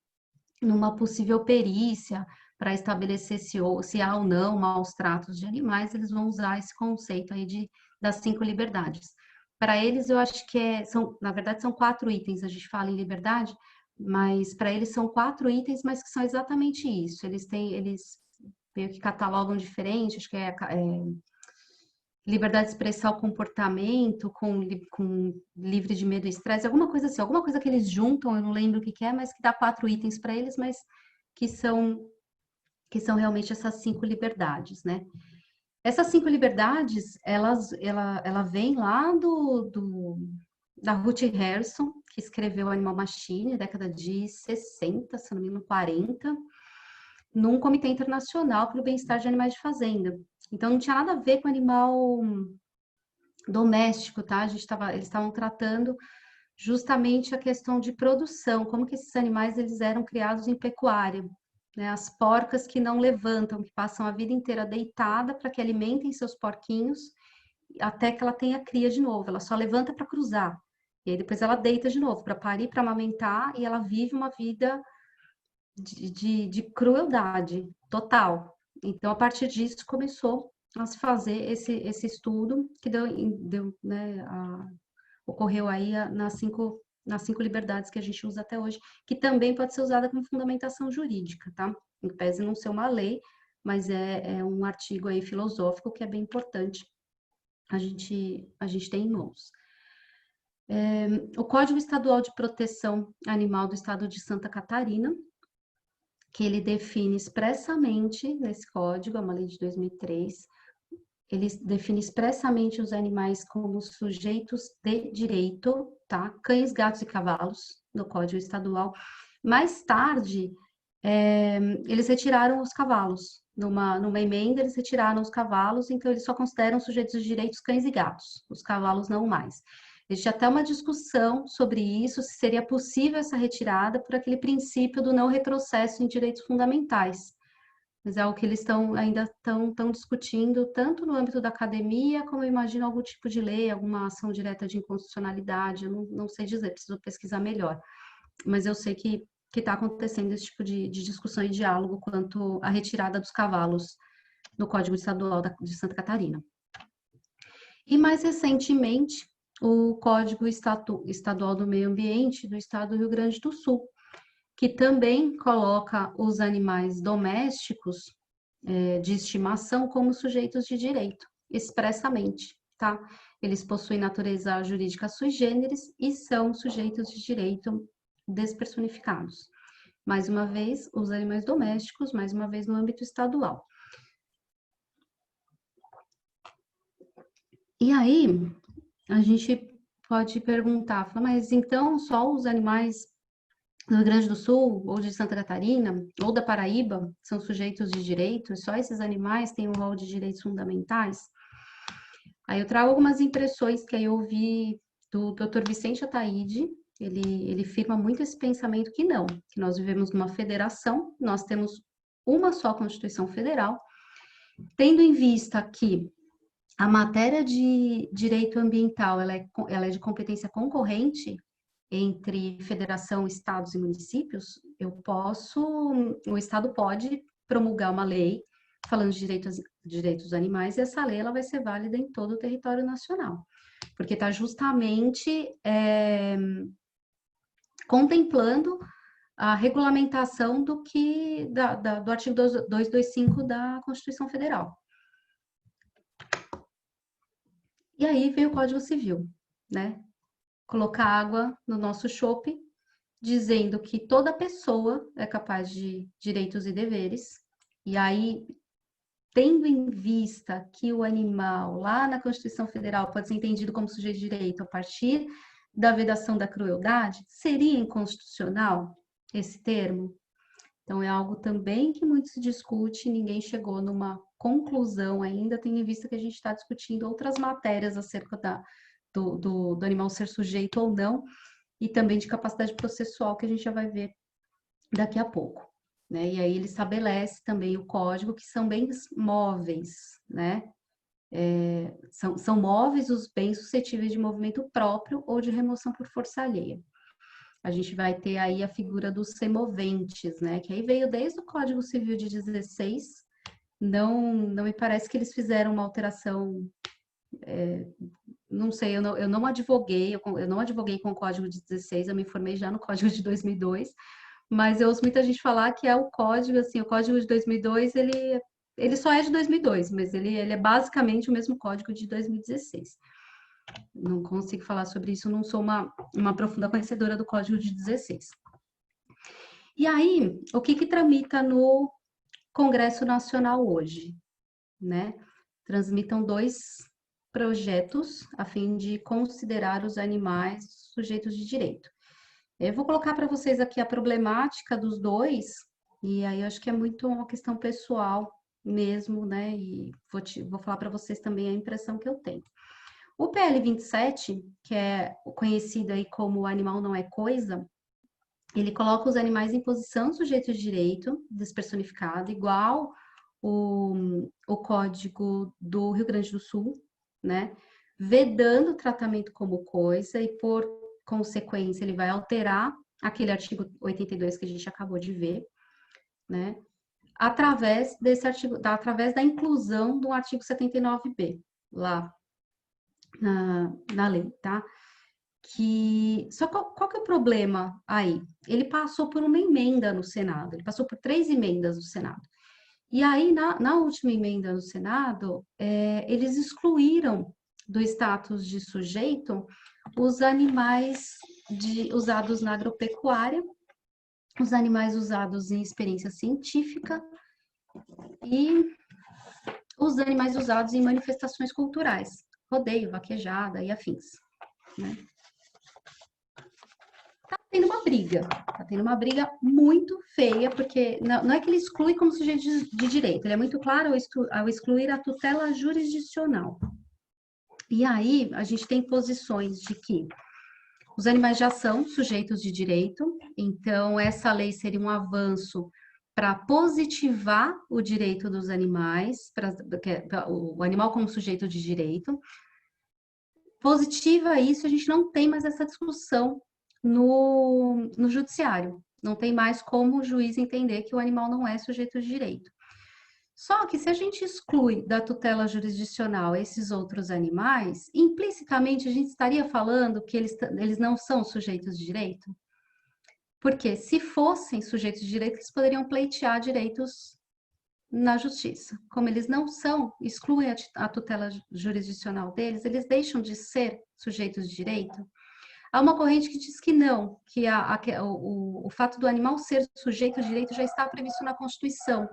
numa possível perícia para estabelecer se há ou não maus tratos de animais, eles vão usar esse conceito aí das 5 liberdades. Para eles, eu acho que na verdade, são 4 itens, a gente fala em liberdade, mas para eles são 4 itens, mas que são exatamente isso. Eles meio que catalogam diferente, acho que liberdade de expressar o comportamento com livre de medo e estresse, alguma coisa assim, alguma coisa que eles juntam, eu não lembro o que é, mas que dá 4 itens para eles, mas que são realmente essas 5 liberdades, né? Essas 5 liberdades, ela vem lá da Ruth Harrison, que escreveu Animal Machine, década de 60, se não me engano, 40, num comitê internacional para o bem-estar de animais de fazenda. Então, não tinha nada a ver com animal doméstico, tá? Eles estavam tratando justamente a questão de produção, como que esses animais eles eram criados em pecuária, né? As porcas que não levantam, que passam a vida inteira deitada para que alimentem seus porquinhos até que ela tenha cria de novo. Ela só levanta para cruzar. E aí depois ela deita de novo para parir, para amamentar, e ela vive uma vida de crueldade total. Então, a partir disso, começou a se fazer esse estudo que né, ocorreu aí nas 5 liberdades que a gente usa até hoje, que também pode ser usada como fundamentação jurídica, tá? Em pese de não ser uma lei, mas é um artigo aí filosófico que é bem importante a gente ter em mãos. O Código Estadual de Proteção Animal do Estado de Santa Catarina, que ele define expressamente nesse código, é uma lei de 2003, ele define expressamente os animais como sujeitos de direito, tá? Cães, gatos e cavalos, no Código Estadual. Mais tarde, eles retiraram os cavalos. Numa emenda, eles retiraram os cavalos, então eles só consideram sujeitos de direitos cães e gatos, os cavalos não mais. Existe até uma discussão sobre isso, se seria possível essa retirada por aquele princípio do não retrocesso em direitos fundamentais. Mas é algo que eles ainda estão discutindo, tanto no âmbito da academia, como eu imagino algum tipo de lei, alguma ação direta de inconstitucionalidade, eu não sei dizer, preciso pesquisar melhor. Mas eu sei que está acontecendo esse tipo de discussão e diálogo quanto à retirada dos cavalos no Código Estadual de Santa Catarina. E mais recentemente, o Código Estadual do Meio Ambiente do Estado do Rio Grande do Sul, que também coloca os animais domésticos de estimação como sujeitos de direito, expressamente, tá? Eles possuem natureza jurídica sui generis e são sujeitos de direito despersonificados. Mais uma vez, os animais domésticos, mais uma vez no âmbito estadual. E aí, a gente pode perguntar, mas então só os animais do Rio Grande do Sul, ou de Santa Catarina, ou da Paraíba, são sujeitos de direitos, só esses animais têm um rol de direitos fundamentais? Aí eu trago algumas impressões que aí eu ouvi do Dr. Vicente Ataíde, ele firma muito esse pensamento que não, que nós vivemos numa federação, nós temos uma só Constituição Federal, tendo em vista que A matéria de direito ambiental, ela é de competência concorrente entre federação, estados e municípios. O estado pode promulgar uma lei falando de direitos dos animais, e essa lei ela vai ser válida em todo o território nacional, porque está justamente contemplando a regulamentação do artigo 225 da Constituição Federal. E aí veio o Código Civil, né? Colocar água no nosso chope, dizendo que toda pessoa é capaz de direitos e deveres, e aí, tendo em vista que o animal, lá na Constituição Federal, pode ser entendido como sujeito de direito a partir da vedação da crueldade, seria inconstitucional esse termo? Então, é algo também que muito se discute, ninguém chegou numa conclusão ainda, tendo em vista que a gente está discutindo outras matérias acerca do animal ser sujeito ou não, e também de capacidade processual, que a gente já vai ver daqui a pouco, né? E aí ele estabelece também o código, que são bens móveis, né? São móveis os bens suscetíveis de movimento próprio ou de remoção por força alheia. A gente vai ter aí a figura dos semoventes, né? Que aí veio desde o Código Civil de 16. Não me parece que eles fizeram uma alteração. Não sei, eu não advoguei, eu não advoguei com o Código de 16, eu me formei já no Código de 2002, mas eu ouço muita gente falar que é o código, assim, o Código de 2002, ele só é de 2002, mas ele é basicamente o mesmo código de 2016. Não consigo falar sobre isso, não sou uma profunda conhecedora do Código de 16. E aí, o que tramita no Congresso Nacional hoje, né? Transmitam 2 projetos a fim de considerar os animais sujeitos de direito. Eu vou colocar para vocês aqui a problemática dos 2, e aí eu acho que é muito uma questão pessoal mesmo, né? E vou falar para vocês também a impressão que eu tenho. O PL 27, que é conhecido aí como animal não é coisa, ele coloca os animais em posição sujeitos de direito, despersonificado, igual o Código do Rio Grande do Sul, né? Vedando o tratamento como coisa e, por consequência, ele vai alterar aquele artigo 82 que a gente acabou de ver, né? Através desse artigo, através da inclusão do artigo 79b, lá na lei, tá? Só qual que é o problema aí? Ele passou por uma emenda no Senado, ele passou por 3 emendas no Senado. E aí, na última emenda no Senado, eles excluíram do status de sujeito os animais usados na agropecuária, os animais usados em experiência científica e os animais usados em manifestações culturais, rodeio, vaquejada e afins, né? Tá tendo uma briga muito feia, porque não é que ele exclui como sujeito de direito, ele é muito claro ao excluir a tutela jurisdicional. E aí, a gente tem posições de que os animais já são sujeitos de direito, então essa lei seria um avanço para positivar o direito dos animais, o animal como sujeito de direito. Positiva isso, a gente não tem mais essa discussão no judiciário. Não tem mais como o juiz entender que o animal não é sujeito de direito. Só que se a gente exclui da tutela jurisdicional esses outros animais, implicitamente a gente estaria falando que eles não são sujeitos de direito? Porque se fossem sujeitos de direito, eles poderiam pleitear direitos na justiça. Como eles não são, excluem a tutela jurisdicional deles, eles deixam de ser sujeitos de direito? Há uma corrente que diz que não, que o fato do animal ser sujeito de direito já está previsto na Constituição.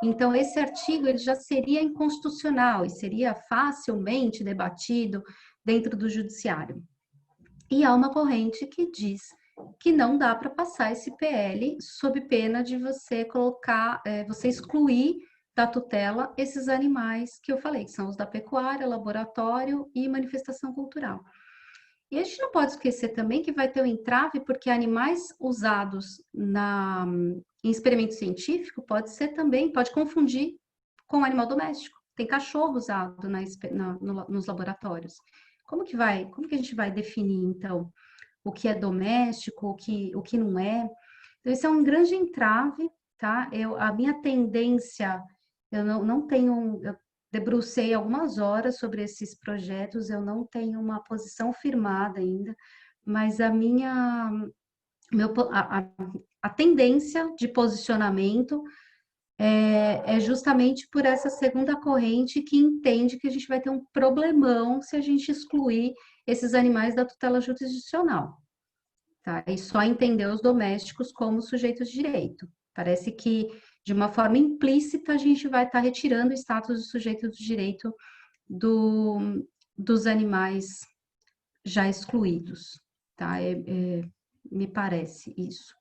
Então, esse artigo ele já seria inconstitucional e seria facilmente debatido dentro do judiciário. E há uma corrente que diz que não dá para passar esse PL sob pena de você colocar, você excluir da tutela esses animais que eu falei, que são os da pecuária, laboratório e manifestação cultural. E a gente não pode esquecer também que vai ter um entrave, porque animais usados em experimento científico pode confundir com animal doméstico. tem cachorro usado nos laboratórios. Como que a gente vai definir, então, o que é doméstico, o que não é? Então, esse é um grande entrave, tá? A minha tendência, eu não tenho, eu debrucei algumas horas sobre esses projetos, eu não tenho uma posição firmada ainda, mas a tendência de posicionamento é justamente por essa segunda corrente que entende que a gente vai ter um problemão se a gente excluir esses animais da tutela jurisdicional, tá? E só entender os domésticos como sujeitos de direito. Parece que, de uma forma implícita, a gente vai estar retirando o status de sujeito de direito dos animais já excluídos, tá? Me parece isso.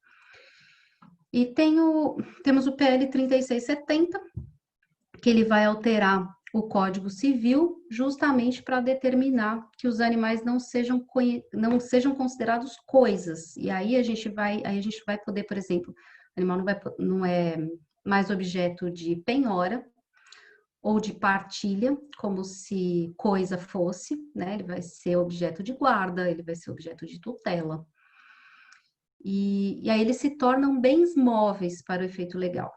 E temos o PL 3670, que ele vai alterar o Código Civil justamente para determinar que os animais não sejam considerados coisas. E aí a gente vai poder, por exemplo, o animal não é mais objeto de penhora ou de partilha, como se coisa fosse, né? Ele vai ser objeto de guarda, ele vai ser objeto de tutela. E aí eles se tornam bens móveis para o efeito legal.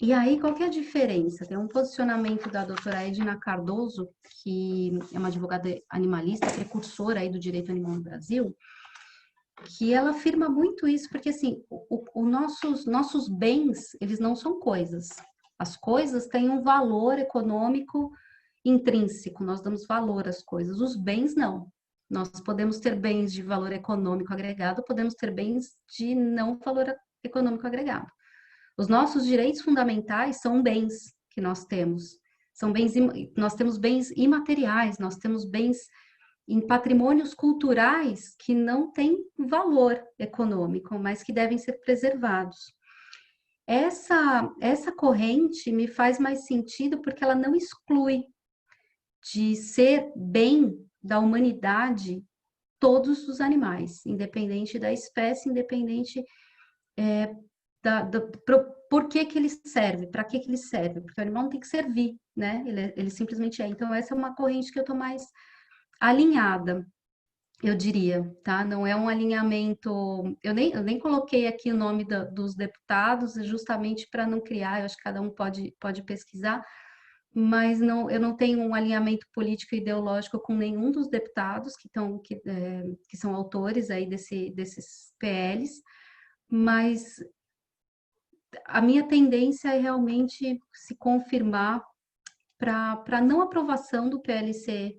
E aí, qual que é a diferença? Tem um posicionamento da doutora Edna Cardoso, que é uma advogada animalista, precursora aí do direito animal no Brasil, que ela afirma muito isso, porque assim, nossos bens, eles não são coisas. As coisas têm um valor econômico intrínseco, nós damos valor às coisas. Os bens, não. Nós podemos ter bens de valor econômico agregado, podemos ter bens de não valor econômico agregado. Os nossos direitos fundamentais são bens que nós temos. Nós temos bens imateriais, nós temos bens em patrimônios culturais que não têm valor econômico, mas que devem ser preservados. Essa corrente me faz mais sentido porque ela não exclui de ser bem da humanidade todos os animais, independente da espécie, independente por que ele serve, para que ele serve, porque o animal não tem que servir, né? Ele simplesmente é. Então, essa é uma corrente que eu estou mais alinhada, eu diria, tá? Não é um alinhamento. Eu nem coloquei aqui o nome dos deputados, justamente para não criar, eu acho que cada um pode pesquisar, mas eu não tenho um alinhamento político e ideológico com nenhum dos deputados que são autores aí desses PLs, mas a minha tendência é realmente se confirmar para não aprovação do PLC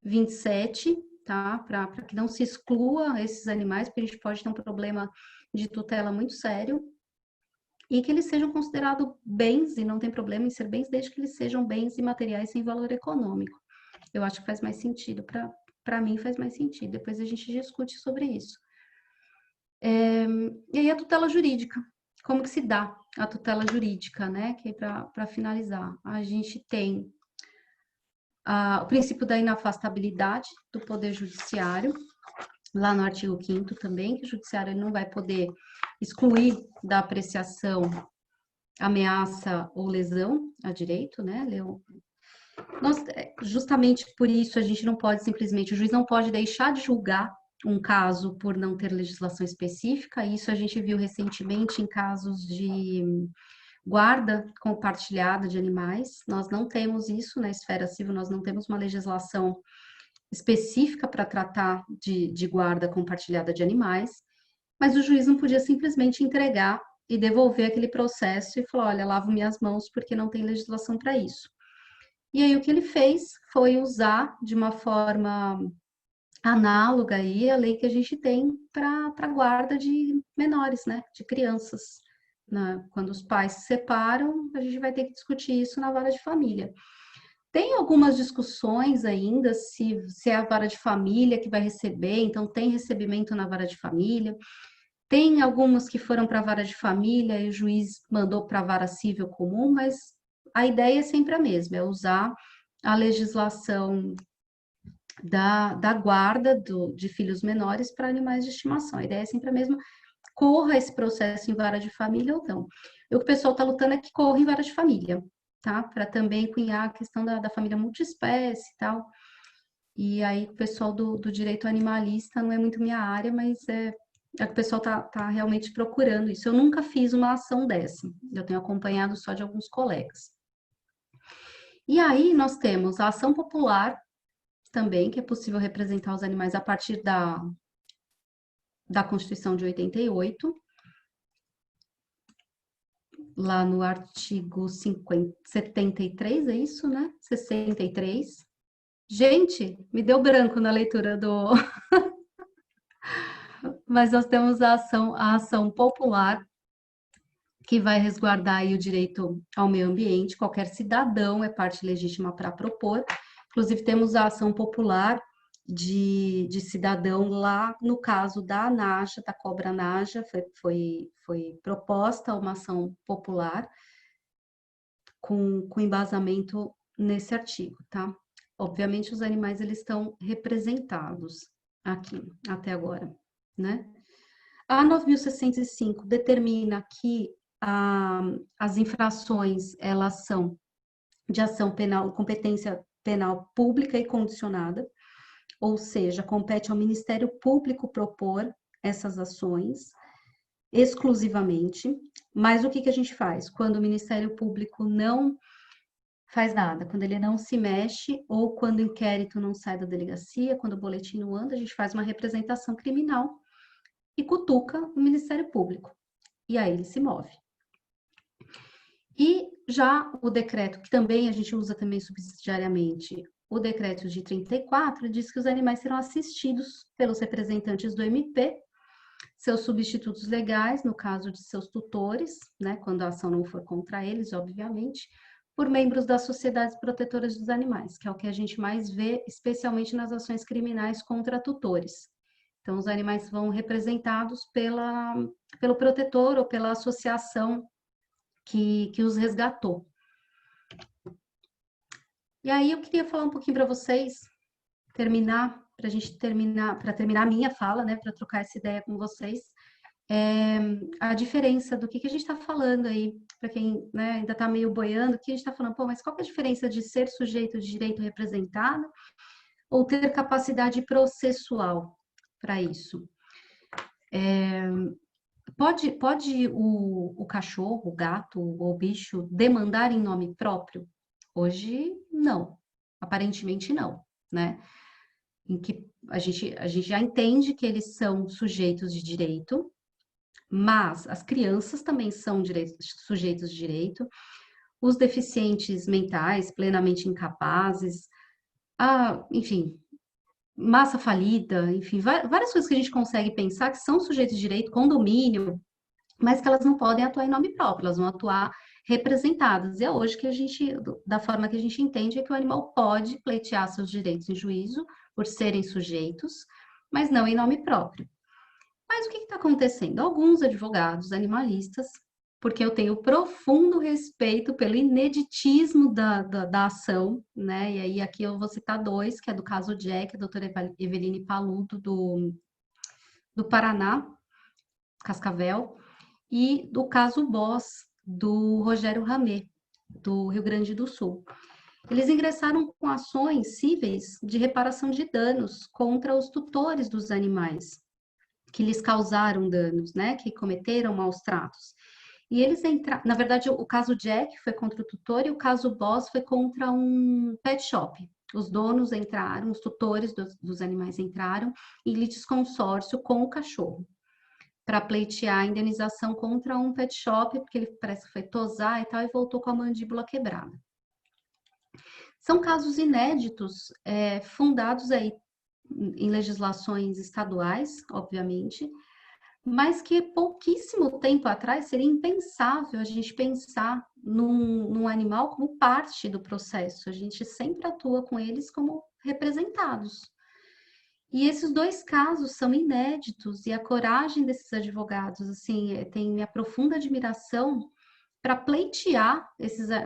27, tá? Para que não se exclua esses animais, porque a gente pode ter um problema de tutela muito sério, e que eles sejam considerados bens, e não tem problema em ser bens, desde que eles sejam bens imateriais sem valor econômico. Eu acho que faz mais sentido, para mim faz mais sentido, depois a gente discute sobre isso. E aí a tutela jurídica, como que se dá a tutela jurídica, né? Que para finalizar, a gente tem o princípio da inafastabilidade do Poder Judiciário, lá no artigo 5º também, que o Judiciário ele não vai poder excluir da apreciação ameaça ou lesão a direito, né? Justamente por isso a gente não pode simplesmente, o juiz não pode deixar de julgar um caso por não ter legislação específica. Isso a gente viu recentemente em casos de guarda compartilhada de animais. Nós não temos isso na esfera civil, nós não temos uma legislação específica para tratar de guarda compartilhada de animais, mas o juiz não podia simplesmente entregar e devolver aquele processo e falar, olha, lavo minhas mãos porque não tem legislação para isso. E aí o que ele fez foi usar de uma forma análoga aí a lei que a gente tem para guarda de menores, né, de crianças. Quando os pais se separam, a gente vai ter que discutir isso na vara de família. Tem algumas discussões ainda se é a vara de família que vai receber, então tem recebimento na vara de família. Tem algumas que foram para a vara de família e o juiz mandou para a vara civil comum, mas a ideia é sempre a mesma, é usar a legislação da guarda de filhos menores para animais de estimação. A ideia é sempre a mesma, corra esse processo em vara de família ou não. O que o pessoal está lutando é que corra em vara de família, tá? Para também cunhar a questão da família multiespécie e tal. E aí, o pessoal do direito animalista não é muito minha área, mas é que o pessoal tá realmente procurando isso. Eu nunca fiz uma ação dessa, eu tenho acompanhado só de alguns colegas. E aí, nós temos a ação popular também, que é possível representar os animais a partir da Constituição de 88, lá no artigo 73, é isso, né? 63. Gente, me deu branco na leitura do... Mas nós temos a ação popular, que vai resguardar aí o direito ao meio ambiente. Qualquer cidadão é parte legítima para propor. Inclusive, temos a ação popular de cidadão lá, no caso da Naja, da cobra Naja, foi proposta uma ação popular com embasamento nesse artigo, tá? Obviamente, os animais, eles estão representados aqui, até agora, né? A 9.605 determina que as infrações, elas são de ação penal, competência penal pública e condicionada, ou seja, compete ao Ministério Público propor essas ações exclusivamente, mas o que a gente faz? Quando o Ministério Público não faz nada, quando ele não se mexe, ou quando o inquérito não sai da delegacia, quando o boletim não anda, a gente faz uma representação criminal e cutuca o Ministério Público. E aí ele se move. E já o decreto, que também a gente usa também subsidiariamente, o decreto de 34, diz que os animais serão assistidos pelos representantes do MP, seus substitutos legais, no caso de seus tutores, né, quando a ação não for contra eles, obviamente, por membros das sociedades protetoras dos animais, que é o que a gente mais vê, especialmente nas ações criminais contra tutores. Então, os animais vão representados pelo protetor ou pela associação que os resgatou. E aí eu queria falar um pouquinho para vocês, para terminar a minha fala, né, para trocar essa ideia com vocês, a diferença do que a gente está falando aí, para quem, né, ainda está meio boiando, que a gente está falando, pô, mas qual que é a diferença de ser sujeito de direito representado ou ter capacidade processual para isso? Pode o cachorro, o gato ou o bicho demandar em nome próprio? Hoje, não. Aparentemente, não, né? Em que a gente já entende que eles são sujeitos de direito, mas as crianças também são sujeitos de direito, os deficientes mentais, plenamente incapazes, enfim, massa falida, enfim, várias coisas que a gente consegue pensar que são sujeitos de direito, condomínio, mas que elas não podem atuar em nome próprio, elas vão atuar representadas. E é hoje que da forma que a gente entende, é que o animal pode pleitear seus direitos em juízo por serem sujeitos, mas não em nome próprio. Mas o que está acontecendo? Alguns advogados animalistas, porque eu tenho profundo respeito pelo ineditismo da ação, né? E aí aqui eu vou citar dois, que é do caso Jack, a doutora Eveline Paludo, do Paraná, Cascavel, e do caso Boss, do Rogério Ramé, do Rio Grande do Sul. Eles ingressaram com ações cíveis de reparação de danos contra os tutores dos animais, que lhes causaram danos, né, que cometeram maus tratos. E eles entraram, na verdade, o caso Jack foi contra o tutor e o caso Boss foi contra um pet shop. Os donos entraram, os tutores dos animais entraram em litisconsórcio com o cachorro, para pleitear a indenização contra um pet shop, porque ele parece que foi tosar e tal, e voltou com a mandíbula quebrada. São casos inéditos, fundados aí em legislações estaduais, obviamente, mas que pouquíssimo tempo atrás seria impensável a gente pensar num animal como parte do processo. A gente sempre atua com eles como representados. E esses dois casos são inéditos, e a coragem desses advogados, assim, tem minha profunda admiração para pleitear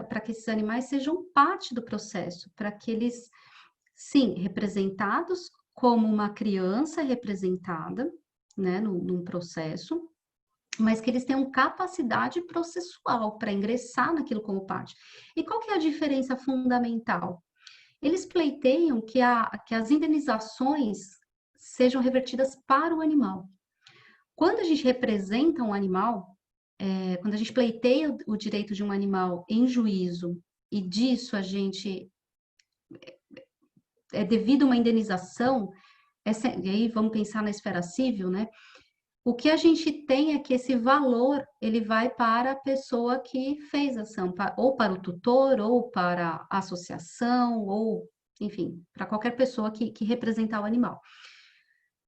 para que esses animais sejam parte do processo, para que eles, sim, representados como uma criança representada, né, num processo, mas que eles tenham capacidade processual para ingressar naquilo como parte. E qual que é a diferença fundamental? Eles pleiteiam que as indenizações sejam revertidas para o animal. Quando a gente representa um animal, quando a gente pleiteia o direito de um animal em juízo, e disso a gente é devido a uma indenização, e aí vamos pensar na esfera civil, né? O que a gente tem é que esse valor, ele vai para a pessoa que fez a ação, ou para o tutor, ou para a associação, ou, enfim, para qualquer pessoa que representar o animal.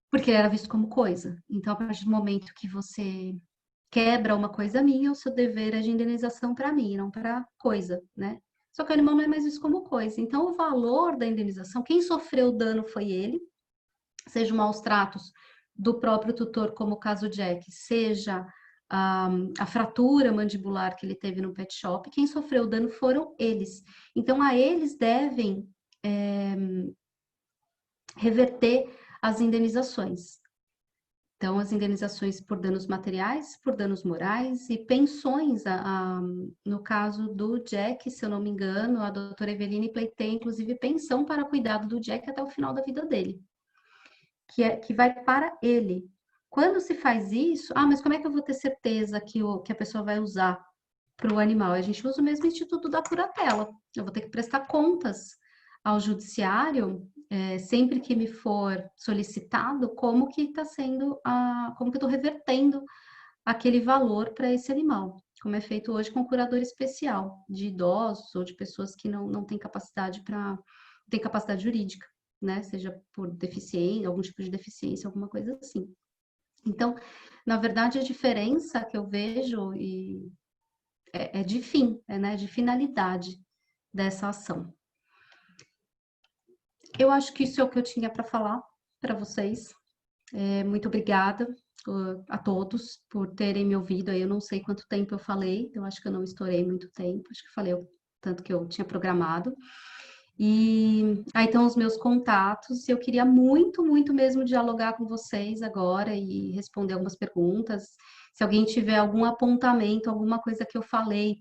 Porque ele era visto como coisa. Então, a partir do momento que você quebra uma coisa minha, o seu dever é de indenização para mim, não para coisa, né? Só que o animal não é mais visto como coisa. Então, o valor da indenização, quem sofreu o dano foi ele, seja maus tratos do próprio tutor, como o caso Jack, seja a fratura mandibular que ele teve no pet shop, quem sofreu o dano foram eles. Então, a eles devem reverter as indenizações. Então, as indenizações por danos materiais, por danos morais e pensões. No caso do Jack, se eu não me engano, a doutora Eveline pleiteia, inclusive, pensão para cuidado do Jack até o final da vida dele, que vai para ele. Quando se faz isso, mas como é que eu vou ter certeza que a pessoa vai usar para o animal? A gente usa o mesmo instituto da curatela. Eu vou ter que prestar contas ao judiciário, sempre que me for solicitado, como que está sendo, como que eu estou revertendo aquele valor para esse animal, como é feito hoje com curador especial de idosos ou de pessoas que não têm capacidade jurídica, né? Seja por deficiência, algum tipo de deficiência, alguma coisa assim. Então, na verdade, a diferença que eu vejo é de fim, né? De finalidade dessa ação. Eu acho que isso é o que eu tinha para falar para vocês. Muito obrigada a todos por terem me ouvido. Eu não sei quanto tempo eu falei, eu acho que eu não estourei muito tempo, acho que falei o tanto que eu tinha programado. E aí estão os meus contatos. Eu queria muito, muito mesmo dialogar com vocês agora e responder algumas perguntas. Se alguém tiver algum apontamento, alguma coisa que eu falei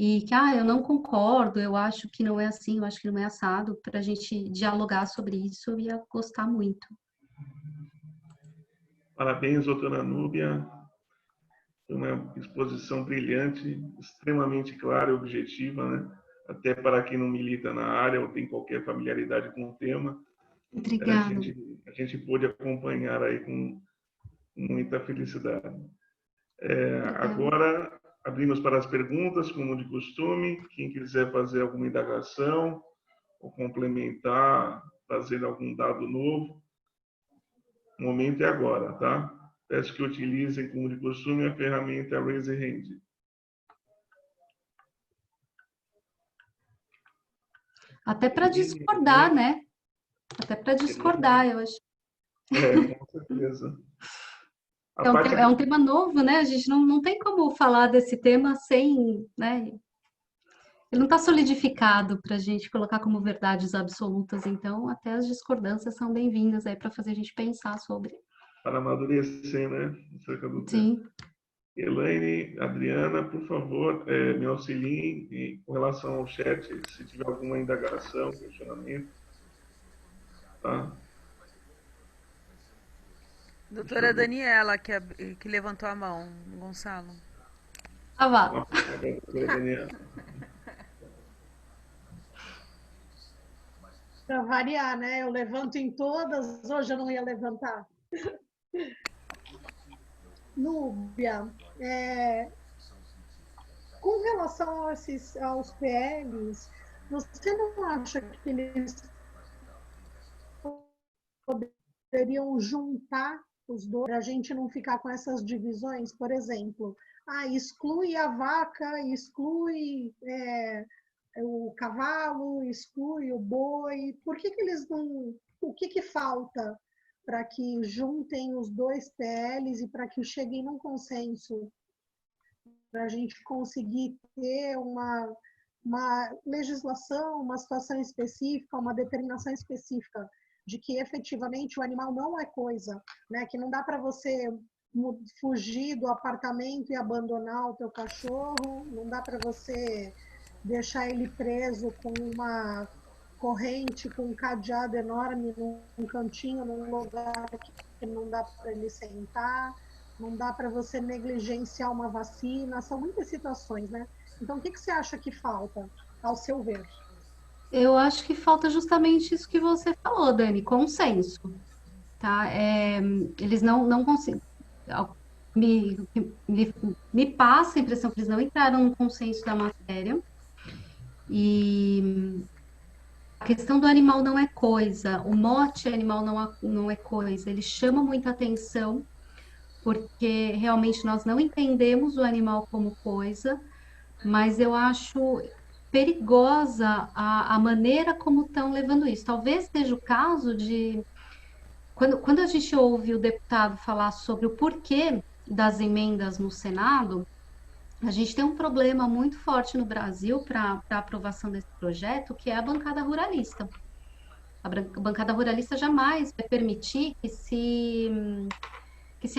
e que, eu não concordo, eu acho que não é assim, eu acho que não é assado, para a gente dialogar sobre isso, eu ia gostar muito. Parabéns, doutora Núbia. Foi uma exposição brilhante, extremamente clara e objetiva, né? Até para quem não milita na área ou tem qualquer familiaridade com o tema. Obrigada. A gente pôde acompanhar aí com muita felicidade. Agora, abrimos para as perguntas, como de costume. Quem quiser fazer alguma indagação ou complementar, trazer algum dado novo, o momento é agora, tá? Peço que utilizem, como de costume, a ferramenta Raise Hand. Até para discordar, né? Até para discordar, eu acho. Com certeza. É um tema novo, né? A gente não tem como falar desse tema sem, né? Ele não está solidificado para a gente colocar como verdades absolutas, então até as discordâncias são bem-vindas aí para fazer a gente pensar sobre. Para amadurecer, né? Acerca do tema. Sim. Elaine, Adriana, por favor, me auxiliem com relação ao chat, se tiver alguma indagação, questionamento. Tá? Doutora Daniela, que levantou a mão, Gonçalo. Vá. Doutora Daniela. Para variar, né? Eu levanto em todas, hoje eu não ia levantar. Núbia, com relação aos PLs, você não acha que eles poderiam juntar os dois, para a gente não ficar com essas divisões? Por exemplo, exclui a vaca, exclui o cavalo, exclui o boi. Por que eles não... O que falta para que juntem os dois PLs e para que cheguem num consenso, para a gente conseguir ter uma legislação, uma situação específica, uma determinação específica de que efetivamente o animal não é coisa, né? Que não dá para você fugir do apartamento e abandonar o teu cachorro, não dá para você deixar ele preso com uma corrente, com um cadeado enorme num cantinho, num lugar que não dá para ele sentar, não dá para você negligenciar uma vacina, são muitas situações, né? Então, o que você acha que falta, ao seu ver? Eu acho que falta justamente isso que você falou, Dani, consenso, tá? Eles não conseguem. Me passa a impressão que eles não entraram no consenso da matéria. E a questão do animal não é coisa, o mote animal não é coisa, ele chama muita atenção, porque realmente nós não entendemos o animal como coisa, mas eu acho perigosa a maneira como estão levando isso. Talvez seja o caso de... Quando a gente ouve o deputado falar sobre o porquê das emendas no Senado, a gente tem um problema muito forte no Brasil para a aprovação desse projeto, que é a bancada ruralista. A bancada ruralista jamais vai permitir que se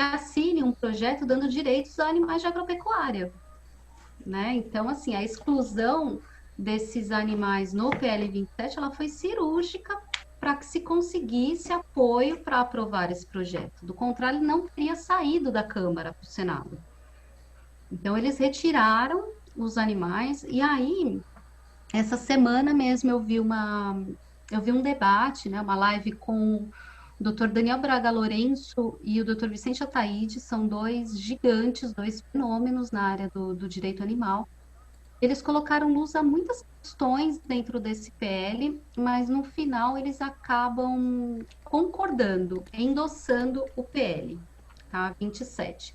assine um projeto dando direitos a animais de agropecuária, né? Então, assim, a exclusão desses animais no PL 27, ela foi cirúrgica para que se conseguisse apoio para aprovar esse projeto. Do contrário, ele não teria saído da Câmara para o Senado. Então, eles retiraram os animais, e aí, essa semana mesmo, eu vi um debate, né, uma live com o Dr. Daniel Braga Lourenço e o Dr. Vicente Ataíde, são dois gigantes, dois fenômenos na área do direito animal. Eles colocaram luz a muitas questões dentro desse PL, mas no final eles acabam concordando, endossando o PL, tá? 27.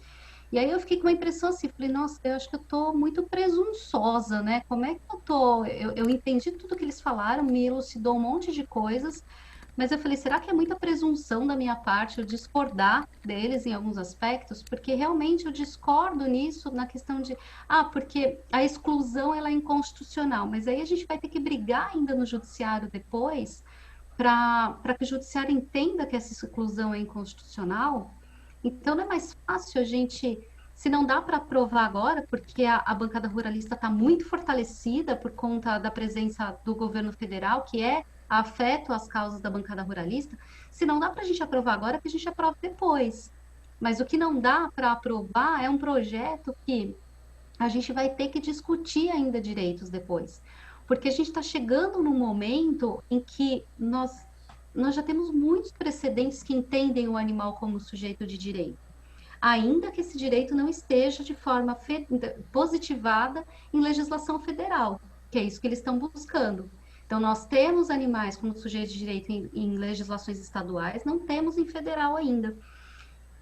E aí eu fiquei com uma impressão assim, falei, nossa, eu acho que eu tô muito presunçosa, né? Como é que eu tô? Eu entendi tudo que eles falaram, me elucidou um monte de coisas, mas eu falei, será que é muita presunção da minha parte eu discordar deles em alguns aspectos? Porque realmente eu discordo nisso na questão de, porque a exclusão ela é inconstitucional, mas aí a gente vai ter que brigar ainda no judiciário depois para que o judiciário entenda que essa exclusão é inconstitucional. Então, não é mais fácil a gente, se não dá para aprovar agora, porque a bancada ruralista está muito fortalecida por conta da presença do governo federal, que é afeto às causas da bancada ruralista, se não dá para a gente aprovar agora, que a gente aprove depois. Mas o que não dá para aprovar é um projeto que a gente vai ter que discutir ainda direitos depois. Porque a gente está chegando num momento em que nós já temos muitos precedentes que entendem o animal como sujeito de direito, ainda que esse direito não esteja de forma positivada em legislação federal, que é isso que eles estão buscando. Então, nós temos animais como sujeito de direito em legislações estaduais, não temos em federal ainda.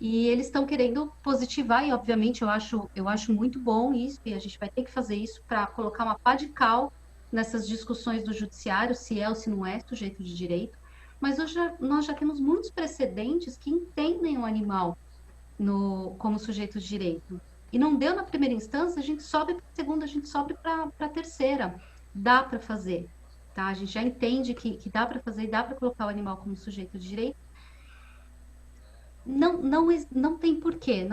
E eles estão querendo positivar, e obviamente eu acho muito bom isso, e a gente vai ter que fazer isso para colocar uma pá de cal nessas discussões do judiciário, se é ou se não é sujeito de direito. Mas nós já temos muitos precedentes que entendem o animal como sujeito de direito. E não deu na primeira instância, a gente sobe para a segunda, a gente sobe para a terceira. Dá para fazer, tá? A gente já entende que dá para fazer, dá para colocar o animal como sujeito de direito. Não tem porquê,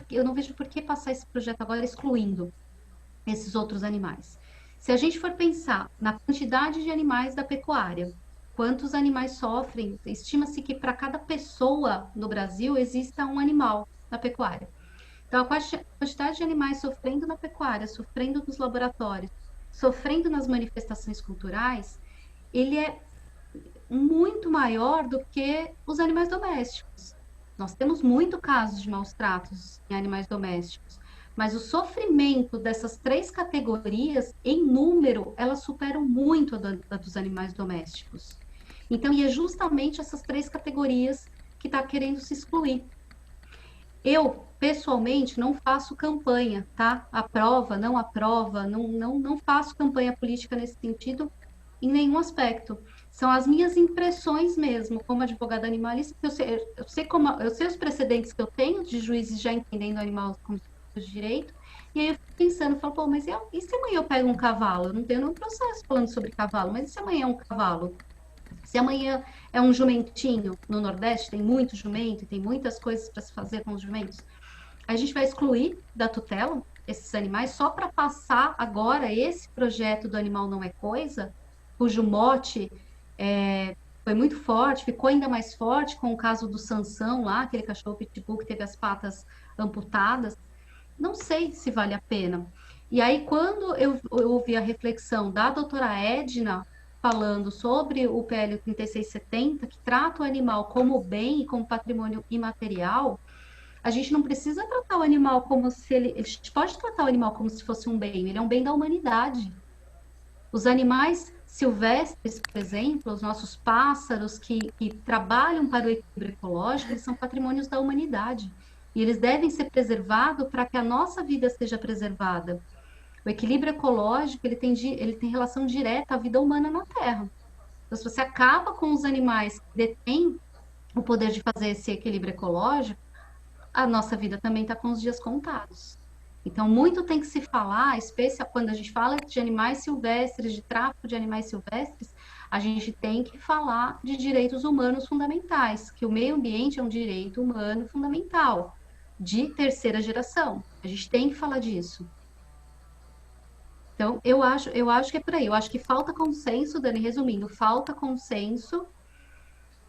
eu não vejo por que passar esse projeto agora excluindo esses outros animais. Se a gente for pensar na quantidade de animais da pecuária, quantos animais sofrem, estima-se que para cada pessoa no Brasil exista um animal na pecuária. Então, a quantidade de animais sofrendo na pecuária, sofrendo nos laboratórios, sofrendo nas manifestações culturais, ele é muito maior do que os animais domésticos. Nós temos muito casos de maus tratos em animais domésticos, mas o sofrimento dessas três categorias, em número, elas superam muito a dos animais domésticos. Então, e é justamente essas três categorias que está querendo se excluir. Eu, pessoalmente, não faço campanha, tá? Aprova, não faço campanha política nesse sentido em nenhum aspecto. São as minhas impressões mesmo, como advogada animalista, eu sei os precedentes que eu tenho de juízes já entendendo animal como de direito, e aí eu fico pensando, falo, mas e se amanhã eu pego um cavalo? Eu não tenho nenhum processo falando sobre cavalo, mas e se amanhã é um cavalo? Se amanhã é um jumentinho, no Nordeste tem muito jumento, tem muitas coisas para se fazer com os jumentos. a gente vai excluir da tutela esses animais só para passar agora esse projeto do Animal Não É Coisa, cujo mote foi muito forte, ficou ainda mais forte com o caso do Sansão lá, aquele cachorro pitbull que teve as patas amputadas. Não sei se vale a pena. E aí, quando eu ouvi a reflexão da doutora Edna falando sobre o PL 3670, que trata o animal como bem e como patrimônio imaterial, a gente não precisa tratar o animal como se ele... A gente pode tratar o animal como se fosse um bem, ele é um bem da humanidade. Os animais silvestres, por exemplo, os nossos pássaros que trabalham para o equilíbrio ecológico, eles são patrimônios da humanidade. E eles devem ser preservados para que a nossa vida seja preservada. O equilíbrio ecológico, ele tem relação direta à vida humana na Terra. Então, se você acaba com os animais que detêm o poder de fazer esse equilíbrio ecológico, a nossa vida também está com os dias contados. Então, muito tem que se falar, especialmente quando a gente fala de animais silvestres, de tráfico de animais silvestres, a gente tem que falar de direitos humanos fundamentais, que o meio ambiente é um direito humano fundamental, de terceira geração. A gente tem que falar disso. Então, eu acho que é por aí. Eu acho que falta consenso, Dani, resumindo, falta consenso.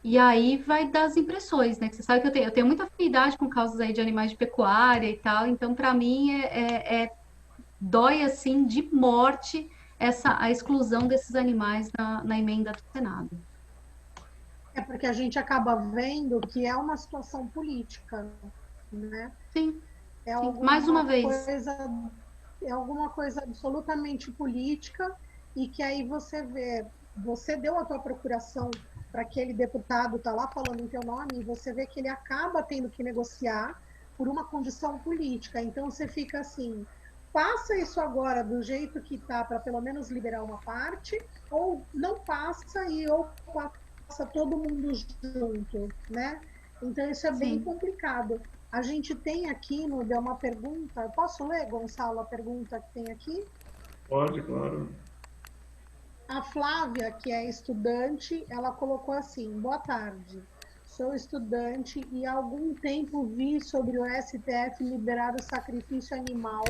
E aí vai das impressões, né? Que você sabe que eu tenho muita afinidade com causas aí de animais de pecuária e tal, então para mim dói assim de morte a exclusão desses animais na emenda do Senado. É porque a gente acaba vendo que é uma situação política, né? Sim, É sim. Mais uma vez. É alguma coisa absolutamente política e que aí você vê, você deu a tua procuração para aquele deputado tá lá falando em teu nome e você vê que ele acaba tendo que negociar por uma condição política. Então você fica assim, passa isso agora do jeito que tá para pelo menos liberar uma parte ou não passa e ou passa todo mundo junto, né? Então isso é bem complicado. A gente tem aqui, no deu uma pergunta. Eu posso ler, Gonçalo, a pergunta que tem aqui? Pode, claro. A Flávia, que é estudante, ela colocou assim: boa tarde. Sou estudante e há algum tempo vi sobre o STF liberar o sacrifício animal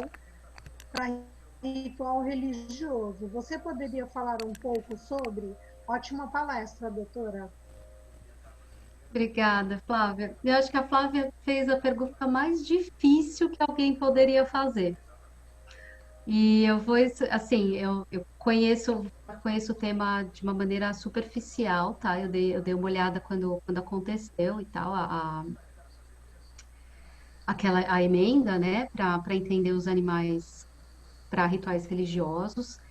para ritual religioso. Você poderia falar um pouco sobre? Ótima palestra, doutora. Obrigada, Flávia. Eu acho que a Flávia fez a pergunta mais difícil que alguém poderia fazer. E eu vou, assim, eu conheço o tema de uma maneira superficial, tá? Eu dei uma olhada quando aconteceu e tal, a emenda, né, para entender os animais para rituais religiosos.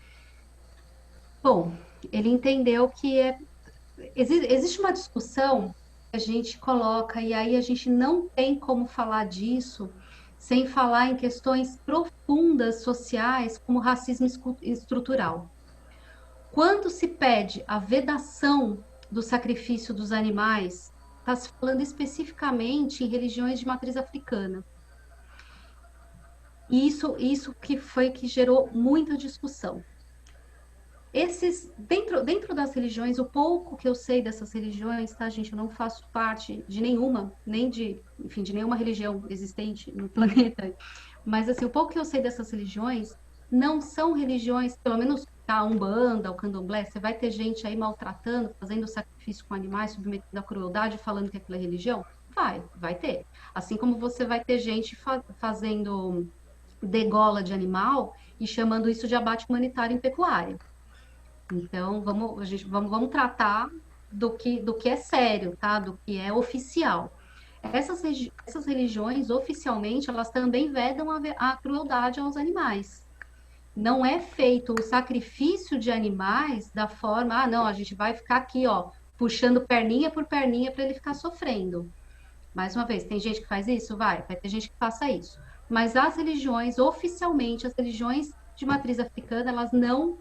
Bom, ele entendeu que existe uma discussão que a gente coloca, e aí a gente não tem como falar disso sem falar em questões profundas sociais, como racismo estrutural. Quando se pede a vedação do sacrifício dos animais, está se falando especificamente em religiões de matriz africana. E isso que foi que gerou muita discussão. Dentro das religiões, o pouco que eu sei dessas religiões, tá, gente? Eu não faço parte de nenhuma, nem de, enfim, de nenhuma religião existente no planeta. Mas, assim, o pouco que eu sei dessas religiões não são religiões, pelo menos a Umbanda, o Candomblé, você vai ter gente aí maltratando, fazendo sacrifício com animais, submetendo à crueldade, falando que aquilo é religião? Vai ter. Assim como você vai ter gente fazendo degola de animal e chamando isso de abate humanitário em pecuária. Então, vamos tratar do que é sério, tá? Do que é oficial. Essas religiões, oficialmente, elas também vedam a crueldade aos animais. Não é feito o sacrifício de animais da forma, não, a gente vai ficar aqui, ó, puxando perninha por perninha para ele ficar sofrendo. Mais uma vez, tem gente que faz isso? Vai ter gente que faça isso. Mas as religiões, oficialmente, as religiões de matriz africana, elas não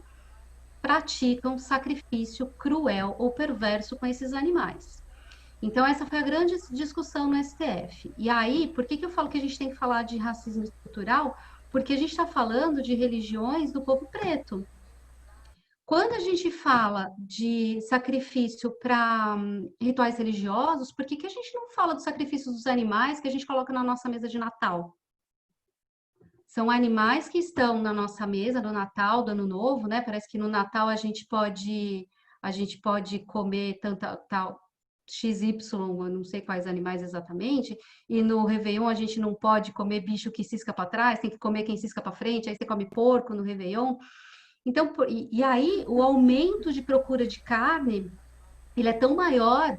praticam sacrifício cruel ou perverso com esses animais. Então, essa foi a grande discussão no STF. E aí, por que eu falo que a gente tem que falar de racismo estrutural? Porque a gente está falando de religiões do povo preto. Quando a gente fala de sacrifício para rituais religiosos, por que a gente não fala do sacrifício dos animais que a gente coloca na nossa mesa de Natal? São animais que estão na nossa mesa no Natal, do Ano Novo, né? Parece que no Natal a gente pode comer tal XY, eu não sei quais animais exatamente, e no Réveillon a gente não pode comer bicho que cisca para trás, tem que comer quem cisca para frente, aí você come porco no Réveillon. Então, e aí o aumento de procura de carne, ele é tão maior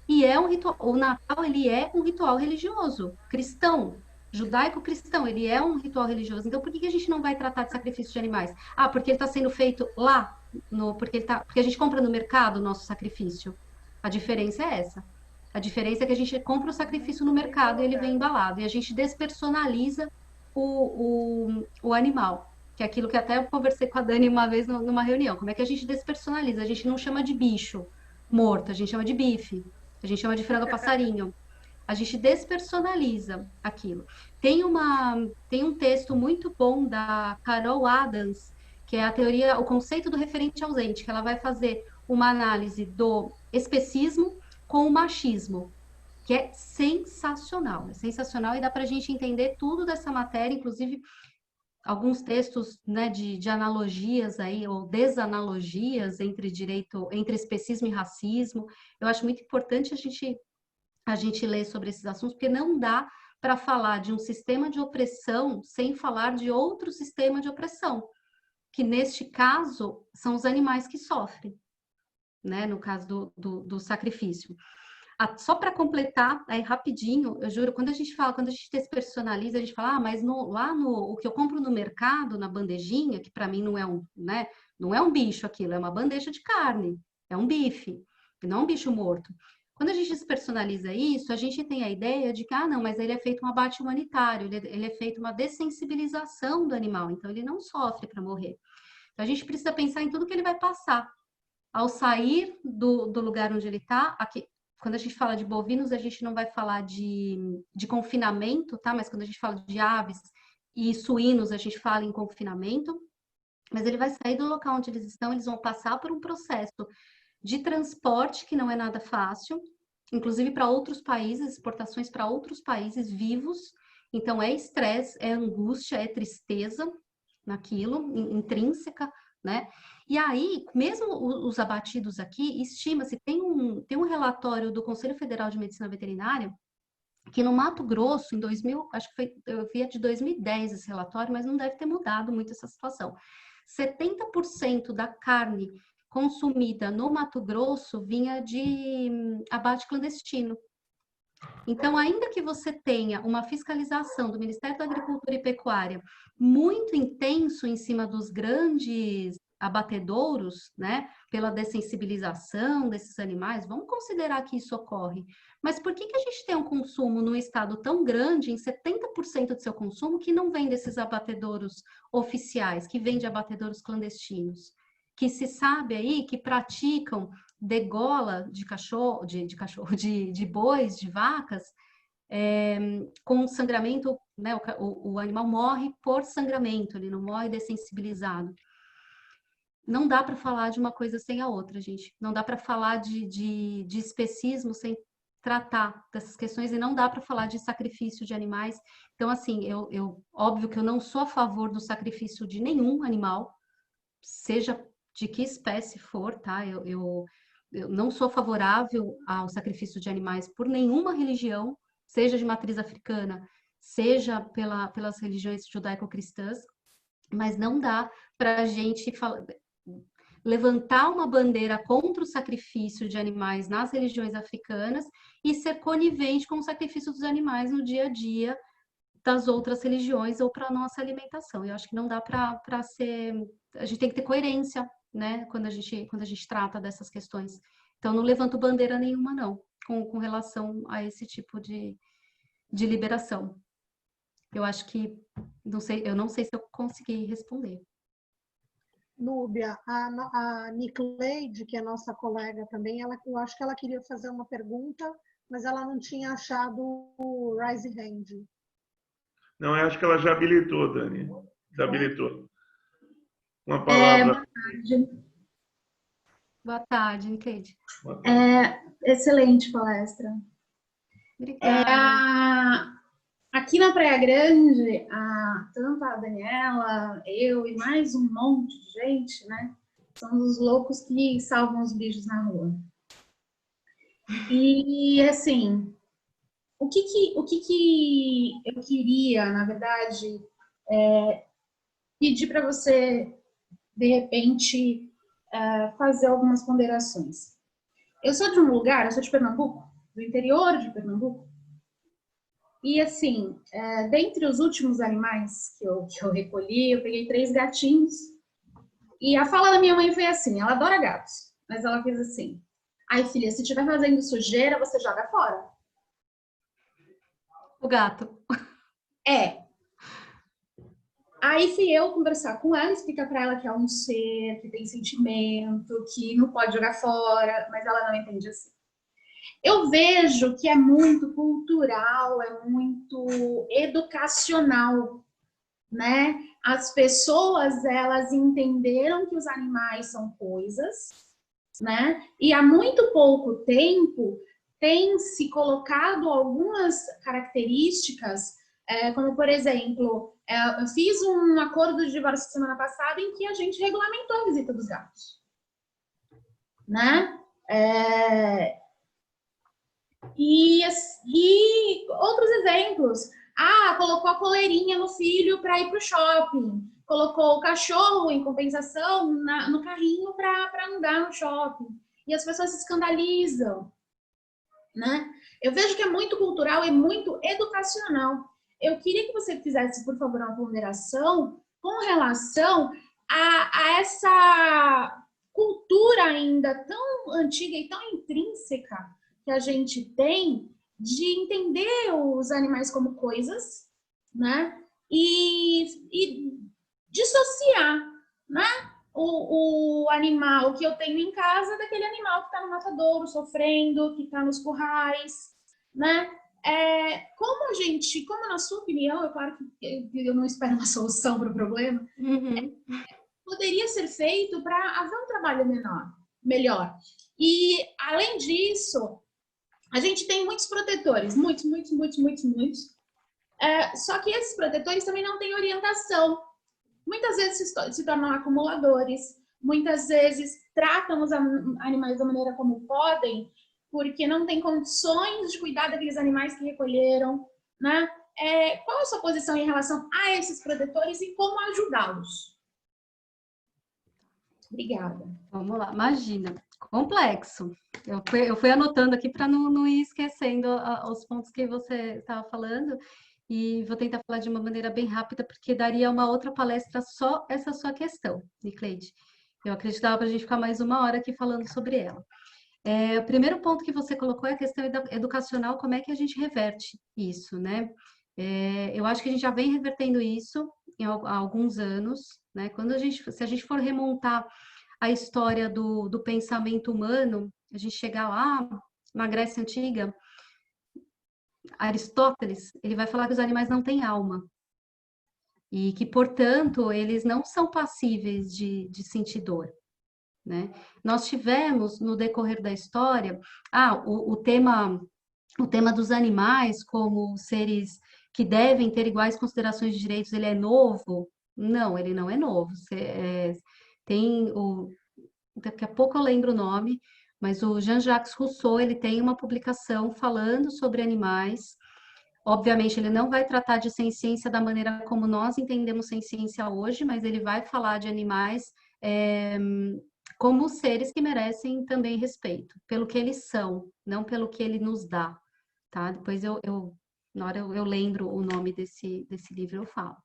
e é um ritual. O Natal, ele é um ritual religioso, cristão, judaico-cristão, ele é um ritual religioso. Então, por que a gente não vai tratar de sacrifício de animais? Ah, porque ele está sendo feito lá, porque a gente compra no mercado o nosso sacrifício. A diferença é essa. A diferença é que a gente compra o sacrifício no mercado e ele vem embalado. E a gente despersonaliza o animal. Que é aquilo que até eu conversei com a Dani uma vez numa reunião. Como é que a gente despersonaliza? A gente não chama de bicho morto, a gente chama de bife. A gente chama de frango a passarinho. A gente despersonaliza aquilo. Tem um texto muito bom da Carol Adams, que é a teoria, o conceito do referente ausente, que ela vai fazer uma análise do especismo com o machismo, que é sensacional e dá para a gente entender tudo dessa matéria, inclusive alguns textos, né, de analogias aí, ou desanalogias entre especismo e racismo. Eu acho muito importante a gente ler sobre esses assuntos, porque não dá para falar de um sistema de opressão sem falar de outro sistema de opressão, que neste caso são os animais que sofrem, né, no caso do sacrifício. Só para completar, aí rapidinho, eu juro, quando a gente despersonaliza, a gente fala, mas o que eu compro no mercado, na bandejinha, que para mim não é não é um bicho aquilo, é uma bandeja de carne, é um bife, não é um bicho morto. Quando a gente despersonaliza isso, a gente tem a ideia de que, não, mas ele é feito um abate humanitário, ele é feito uma dessensibilização do animal, então ele não sofre para morrer. Então a gente precisa pensar em tudo que ele vai passar. Ao sair do lugar onde ele está, quando a gente fala de bovinos, a gente não vai falar de confinamento, tá? Mas quando a gente fala de aves e suínos, a gente fala em confinamento. Mas ele vai sair do local onde eles estão, eles vão passar por um processo de transporte que não é nada fácil, inclusive para outros países, exportações para outros países vivos. Então, é estresse, é angústia, é tristeza naquilo, intrínseca, né? E aí, mesmo os abatidos aqui, estima-se, tem um relatório do Conselho Federal de Medicina Veterinária, que no Mato Grosso, em 2000, acho que foi, eu vi de 2010 esse relatório, mas não deve ter mudado muito essa situação. 70% da carne consumida no Mato Grosso vinha de abate clandestino. Então, ainda que você tenha uma fiscalização do Ministério da Agricultura e Pecuária muito intenso em cima dos grandes abatedouros, né, pela dessensibilização desses animais, vamos considerar que isso ocorre. Mas por que a gente tem um consumo num estado tão grande, em 70% do seu consumo, que não vem desses abatedouros oficiais, que vem de abatedouros clandestinos? Que se sabe aí que praticam degola de cachorro, de bois, de vacas, com sangramento, né? O animal morre por sangramento, ele não morre dessensibilizado. Não dá para falar de uma coisa sem a outra, gente. Não dá para falar de especismo sem tratar dessas questões e não dá para falar de sacrifício de animais. Então, assim, óbvio que eu não sou a favor do sacrifício de nenhum animal, seja de que espécie for, tá? Eu não sou favorável ao sacrifício de animais por nenhuma religião, seja de matriz africana, seja pelas religiões judaico-cristãs, mas não dá para a gente levantar uma bandeira contra o sacrifício de animais nas religiões africanas e ser conivente com o sacrifício dos animais no dia a dia das outras religiões ou para a nossa alimentação. Eu acho que não dá para ser... A gente tem que ter coerência, né, quando a gente trata dessas questões. Então, não levanto bandeira nenhuma, não, com relação a esse tipo de liberação. Eu acho que, eu não sei se eu consegui responder. Núbia, a Nicleide, que é nossa colega também, eu acho que ela queria fazer uma pergunta, mas ela não tinha achado o Raise Hand. Não, eu acho que ela já habilitou, Dani. Já habilitou. Uma palavra. Boa tarde, Nicleide. Excelente palestra. Obrigada. A Aqui na Praia Grande, tanto a Daniela, eu e mais um monte de gente, né? Somos os loucos que salvam os bichos na rua. E, assim, o que eu queria, na verdade, pedir para você, de repente, fazer algumas ponderações. Eu sou de um lugar, eu sou de Pernambuco, do interior de Pernambuco, e assim, dentre os últimos animais que eu recolhi, eu peguei 3 gatinhos, e a fala da minha mãe foi assim, ela adora gatos, mas ela fez assim, ai filha, se estiver fazendo sujeira, você joga fora. O gato. Aí fui eu conversar com ela, explicar para ela que é um ser, que tem sentimento, que não pode jogar fora, mas ela não entende assim. Eu vejo que é muito cultural, é muito educacional, né? As pessoas, elas entenderam que os animais são coisas, né? E há muito pouco tempo tem se colocado algumas características, como por exemplo, eu fiz um acordo de divórcio semana passada em que a gente regulamentou a visita dos gatos, né? E outros exemplos. Colocou a coleirinha no filho para ir para o shopping. Colocou o cachorro, em compensação, no carrinho para andar no shopping. E as pessoas se escandalizam, né? Eu vejo que é muito cultural e muito educacional. Eu queria que você fizesse, por favor, uma ponderação com relação a essa cultura ainda tão antiga e tão intrínseca que a gente tem de entender os animais como coisas, né? E dissociar, né? O animal que eu tenho em casa daquele animal que está no matadouro, sofrendo, que está nos currais, né? Como na sua opinião, é claro que eu não espero uma solução para o problema, poderia ser feito para haver um trabalho melhor. E, além disso, a gente tem muitos protetores, muitos. Só que esses protetores também não têm orientação. Muitas vezes se tornam acumuladores, muitas vezes tratam os animais da maneira como podem, porque não têm condições de cuidar daqueles animais que recolheram, né? Qual a sua posição em relação a esses protetores e como ajudá-los? Obrigada. Vamos lá, imagina, complexo. Eu fui anotando aqui para não ir esquecendo os pontos que você estava falando, e vou tentar falar de uma maneira bem rápida, porque daria uma outra palestra só essa sua questão, Nicleide. Eu acreditava para a gente ficar mais 1 hora aqui falando sobre ela. O primeiro ponto que você colocou é a questão educacional, como é que a gente reverte isso, né? Eu acho que a gente já vem revertendo isso há alguns anos, né? Se a gente for remontar a história do pensamento humano, a gente chegar lá na Grécia Antiga, Aristóteles, ele vai falar que os animais não têm alma e que, portanto, eles não são passíveis de sentir dor, né? Nós tivemos, no decorrer da história, o tema dos animais como seres que devem ter iguais considerações de direitos, ele é novo? Não, ele não é novo. Daqui a pouco eu lembro o nome, mas o Jean-Jacques Rousseau, ele tem uma publicação falando sobre animais. Obviamente, ele não vai tratar de ciência da maneira como nós entendemos ciência hoje, mas ele vai falar de animais como seres que merecem também respeito, pelo que eles são, não pelo que ele nos dá, tá? Depois na hora eu lembro o nome desse livro, eu falo.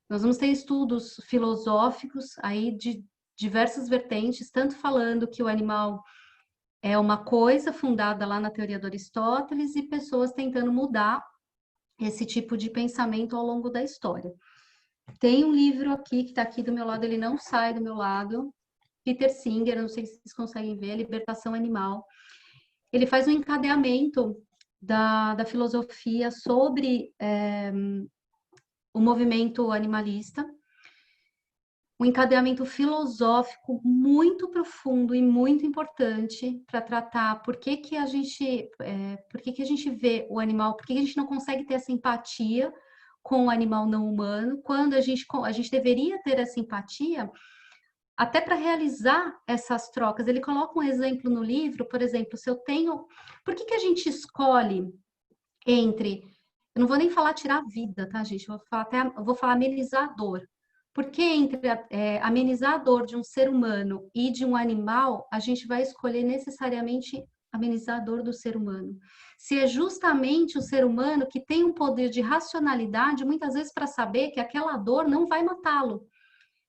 Nós vamos ter estudos filosóficos aí de diversas vertentes, tanto falando que o animal é uma coisa fundada lá na teoria do Aristóteles e pessoas tentando mudar esse tipo de pensamento ao longo da história. Tem um livro aqui, que está aqui do meu lado, ele não sai do meu lado, Peter Singer, não sei se vocês conseguem ver, Libertação Animal. Ele faz um encadeamento da filosofia sobre o movimento animalista. um encadeamento filosófico muito profundo e muito importante para tratar por que que a gente vê o animal, por que que a gente não consegue ter essa empatia com o animal não humano, quando a gente deveria ter essa empatia até para realizar essas trocas. Ele coloca um exemplo no livro, por exemplo, se eu tenho... Por que que a gente escolhe entre... Eu não vou nem falar tirar a vida, tá, gente? Eu vou falar amenizar a dor. Porque entre amenizar a dor de um ser humano e de um animal, a gente vai escolher necessariamente amenizar a dor do ser humano. Se é justamente o ser humano que tem um poder de racionalidade, muitas vezes para saber que aquela dor não vai matá-lo,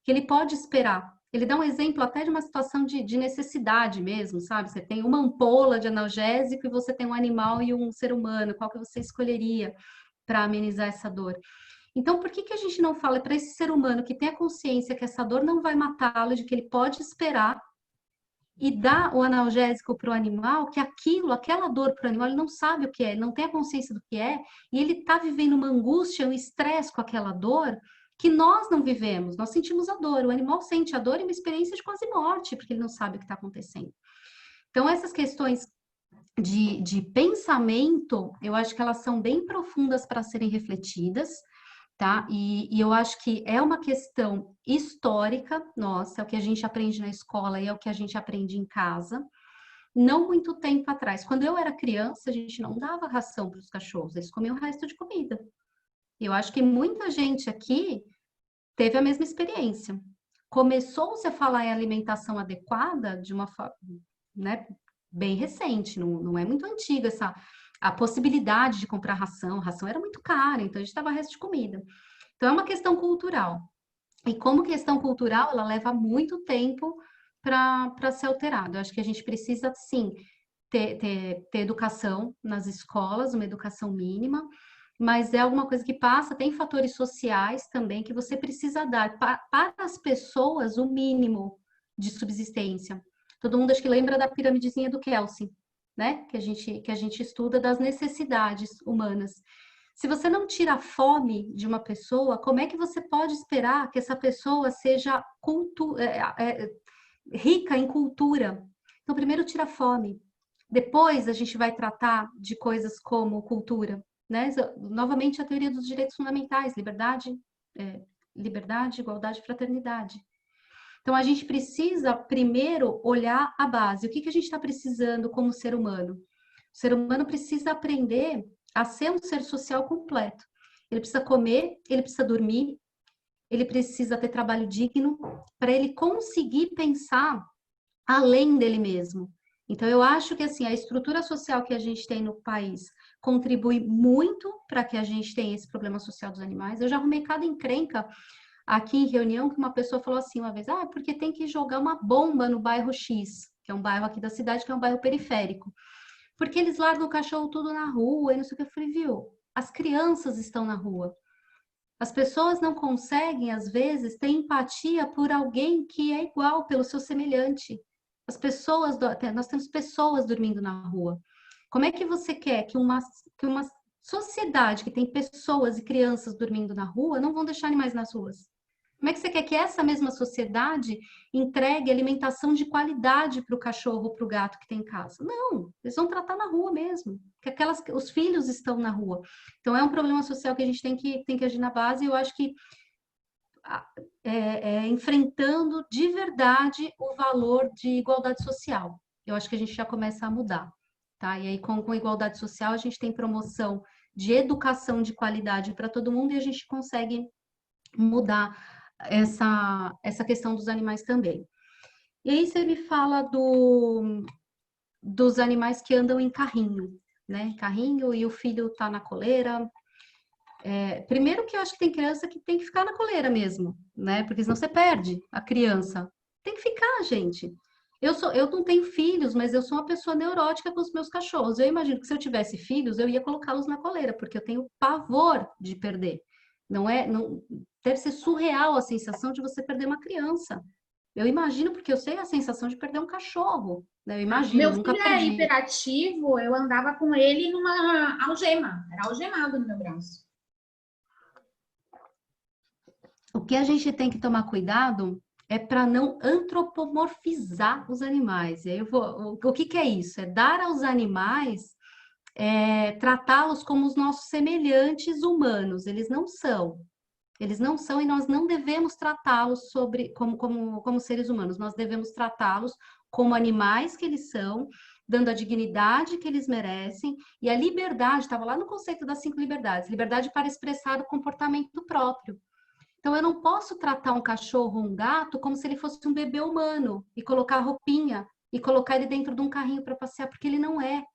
que ele pode esperar. Ele dá um exemplo até de uma situação de necessidade mesmo, sabe? Você tem uma ampola de analgésico e você tem um animal e um ser humano, qual que você escolheria para amenizar essa dor? Então, por que que a gente não fala para esse ser humano que tem a consciência que essa dor não vai matá-lo, de que ele pode esperar, e dá o analgésico para o animal, que aquela dor para o animal, ele não sabe o que é, ele não tem a consciência do que é, e ele está vivendo uma angústia, um estresse com aquela dor, que nós não vivemos, nós sentimos a dor, o animal sente a dor e uma experiência de quase morte, porque ele não sabe o que está acontecendo. Então, essas questões de pensamento, eu acho que elas são bem profundas para serem refletidas, tá? E eu acho que é uma questão histórica nossa, é o que a gente aprende na escola e é o que a gente aprende em casa. Não muito tempo atrás, quando eu era criança, a gente não dava ração para os cachorros, eles comiam o resto de comida. Eu acho que muita gente aqui teve a mesma experiência. Começou-se a falar em alimentação adequada de uma forma, né, bem recente, não é muito antiga a possibilidade de comprar ração. Ração era muito cara, então a gente dava resto de comida. Então é uma questão cultural. E como questão cultural, ela leva muito tempo para ser alterada. Eu acho que a gente precisa, sim, ter educação nas escolas, uma educação mínima, mas é alguma coisa que passa, tem fatores sociais também que você precisa dar para as pessoas o mínimo de subsistência. Todo mundo acho que lembra da piramidezinha do Kelsen, né? Que a gente estuda das necessidades humanas. Se você não tira a fome de uma pessoa, como é que você pode esperar que essa pessoa seja rica em cultura? Então, primeiro tira a fome. Depois a gente vai tratar de coisas como cultura, né? Novamente a teoria dos direitos fundamentais, liberdade, igualdade e fraternidade. Então, a gente precisa primeiro olhar a base. O que a gente está precisando como ser humano? O ser humano precisa aprender a ser um ser social completo. Ele precisa comer, ele precisa dormir, ele precisa ter trabalho digno para ele conseguir pensar além dele mesmo. Então, eu acho que assim, a estrutura social que a gente tem no país contribui muito para que a gente tenha esse problema social dos animais. Eu já arrumei cada encrenca aqui em reunião que uma pessoa falou assim uma vez, porque tem que jogar uma bomba no bairro X, que é um bairro aqui da cidade, que é um bairro periférico. Porque eles largam o cachorro tudo na rua e não sei o que. Eu falei, viu, as crianças estão na rua. As pessoas não conseguem, às vezes, ter empatia por alguém que é igual, pelo seu semelhante. Nós temos pessoas dormindo na rua. Como é que você quer que uma sociedade que tem pessoas e crianças dormindo na rua não vão deixar animais nas ruas? Como é que você quer que essa mesma sociedade entregue alimentação de qualidade para o cachorro, para o gato que tem em casa? Não, eles vão tratar na rua mesmo, porque os filhos estão na rua. Então, é um problema social que a gente tem que agir na base, e eu acho que enfrentando de verdade o valor de igualdade social. Eu acho que a gente já começa a mudar, tá? E aí, com igualdade social, a gente tem promoção de educação de qualidade para todo mundo e a gente consegue mudar essa questão dos animais também. E aí você me fala dos animais que andam em carrinho, né? Carrinho e o filho tá na coleira. Primeiro que eu acho que tem criança que tem que ficar na coleira mesmo, né? Porque senão você perde a criança. Tem que ficar, gente. Eu não tenho filhos, mas eu sou uma pessoa neurótica com os meus cachorros. Eu imagino que se eu tivesse filhos, eu ia colocá-los na coleira, porque eu tenho pavor de perder. Não deve ser surreal a sensação de você perder uma criança. Eu imagino, porque eu sei a sensação de perder um cachorro, né? Eu imagino, Meu nunca filho perdi. é hiperativo, eu andava com ele numa algema, era algemado no meu braço. O que a gente tem que tomar cuidado é para não antropomorfizar os animais. E aí o que que é isso? É dar aos animais, tratá-los como os nossos semelhantes humanos. Eles não são. Eles não são e nós não devemos tratá-los como seres humanos. Nós devemos tratá-los como animais que eles são, dando a dignidade que eles merecem e a liberdade. Estava lá no conceito das 5 liberdades. Liberdade para expressar o comportamento próprio. Então, eu não posso tratar um cachorro ou um gato como se ele fosse um bebê humano e colocar roupinha e colocar ele dentro de um carrinho para passear, porque ele não é.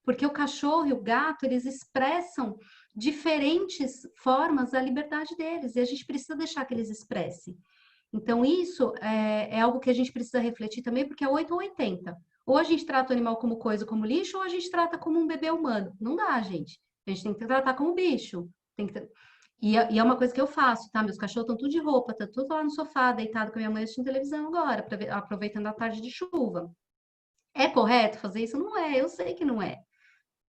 Porque o cachorro e o gato, eles expressam diferentes formas da liberdade deles, e a gente precisa deixar que eles expressem. Então, isso é algo que a gente precisa refletir também, porque é 8 ou 80. Ou a gente trata o animal como coisa, como lixo, ou a gente trata como um bebê humano. Não dá, gente. A gente tem que tratar como bicho. E é uma coisa que eu faço, tá? Meus cachorros estão tudo de roupa, tá tudo lá no sofá, deitado com a minha mãe assistindo televisão agora, aproveitando a tarde de chuva. É correto fazer isso? Não é, eu sei que não é.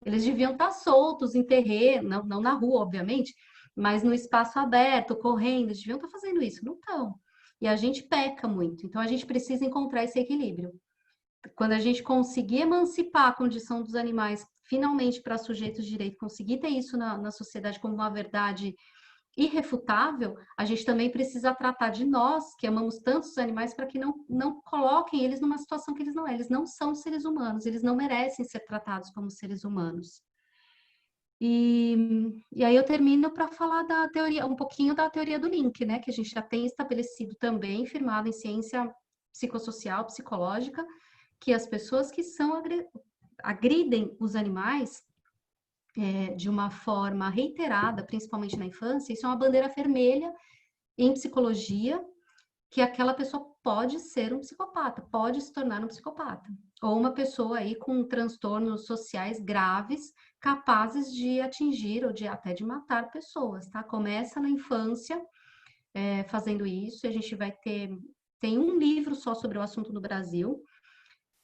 Eles deviam estar soltos em terreno, não na rua, obviamente, mas no espaço aberto, correndo, eles deviam estar fazendo isso, não estão. E a gente peca muito, então a gente precisa encontrar esse equilíbrio. Quando a gente conseguir emancipar a condição dos animais, finalmente para sujeitos de direito, conseguir ter isso na sociedade como uma verdade irrefutável, a gente também precisa tratar de nós, que amamos tanto os animais, para que não coloquem eles numa situação que eles não é. Eles não são seres humanos, eles não merecem ser tratados como seres humanos. E aí eu termino para falar da teoria, um pouquinho da teoria do link, né? Que a gente já tem estabelecido também, firmado em ciência psicossocial, psicológica, que as pessoas que agridem os animais de uma forma reiterada, principalmente na infância, isso é uma bandeira vermelha em psicologia, que aquela pessoa pode ser um psicopata, pode se tornar um psicopata. Ou uma pessoa aí com transtornos sociais graves, capazes de atingir ou até de matar pessoas, tá? Começa na infância fazendo isso, e a gente vai tem um livro só sobre o assunto no Brasil,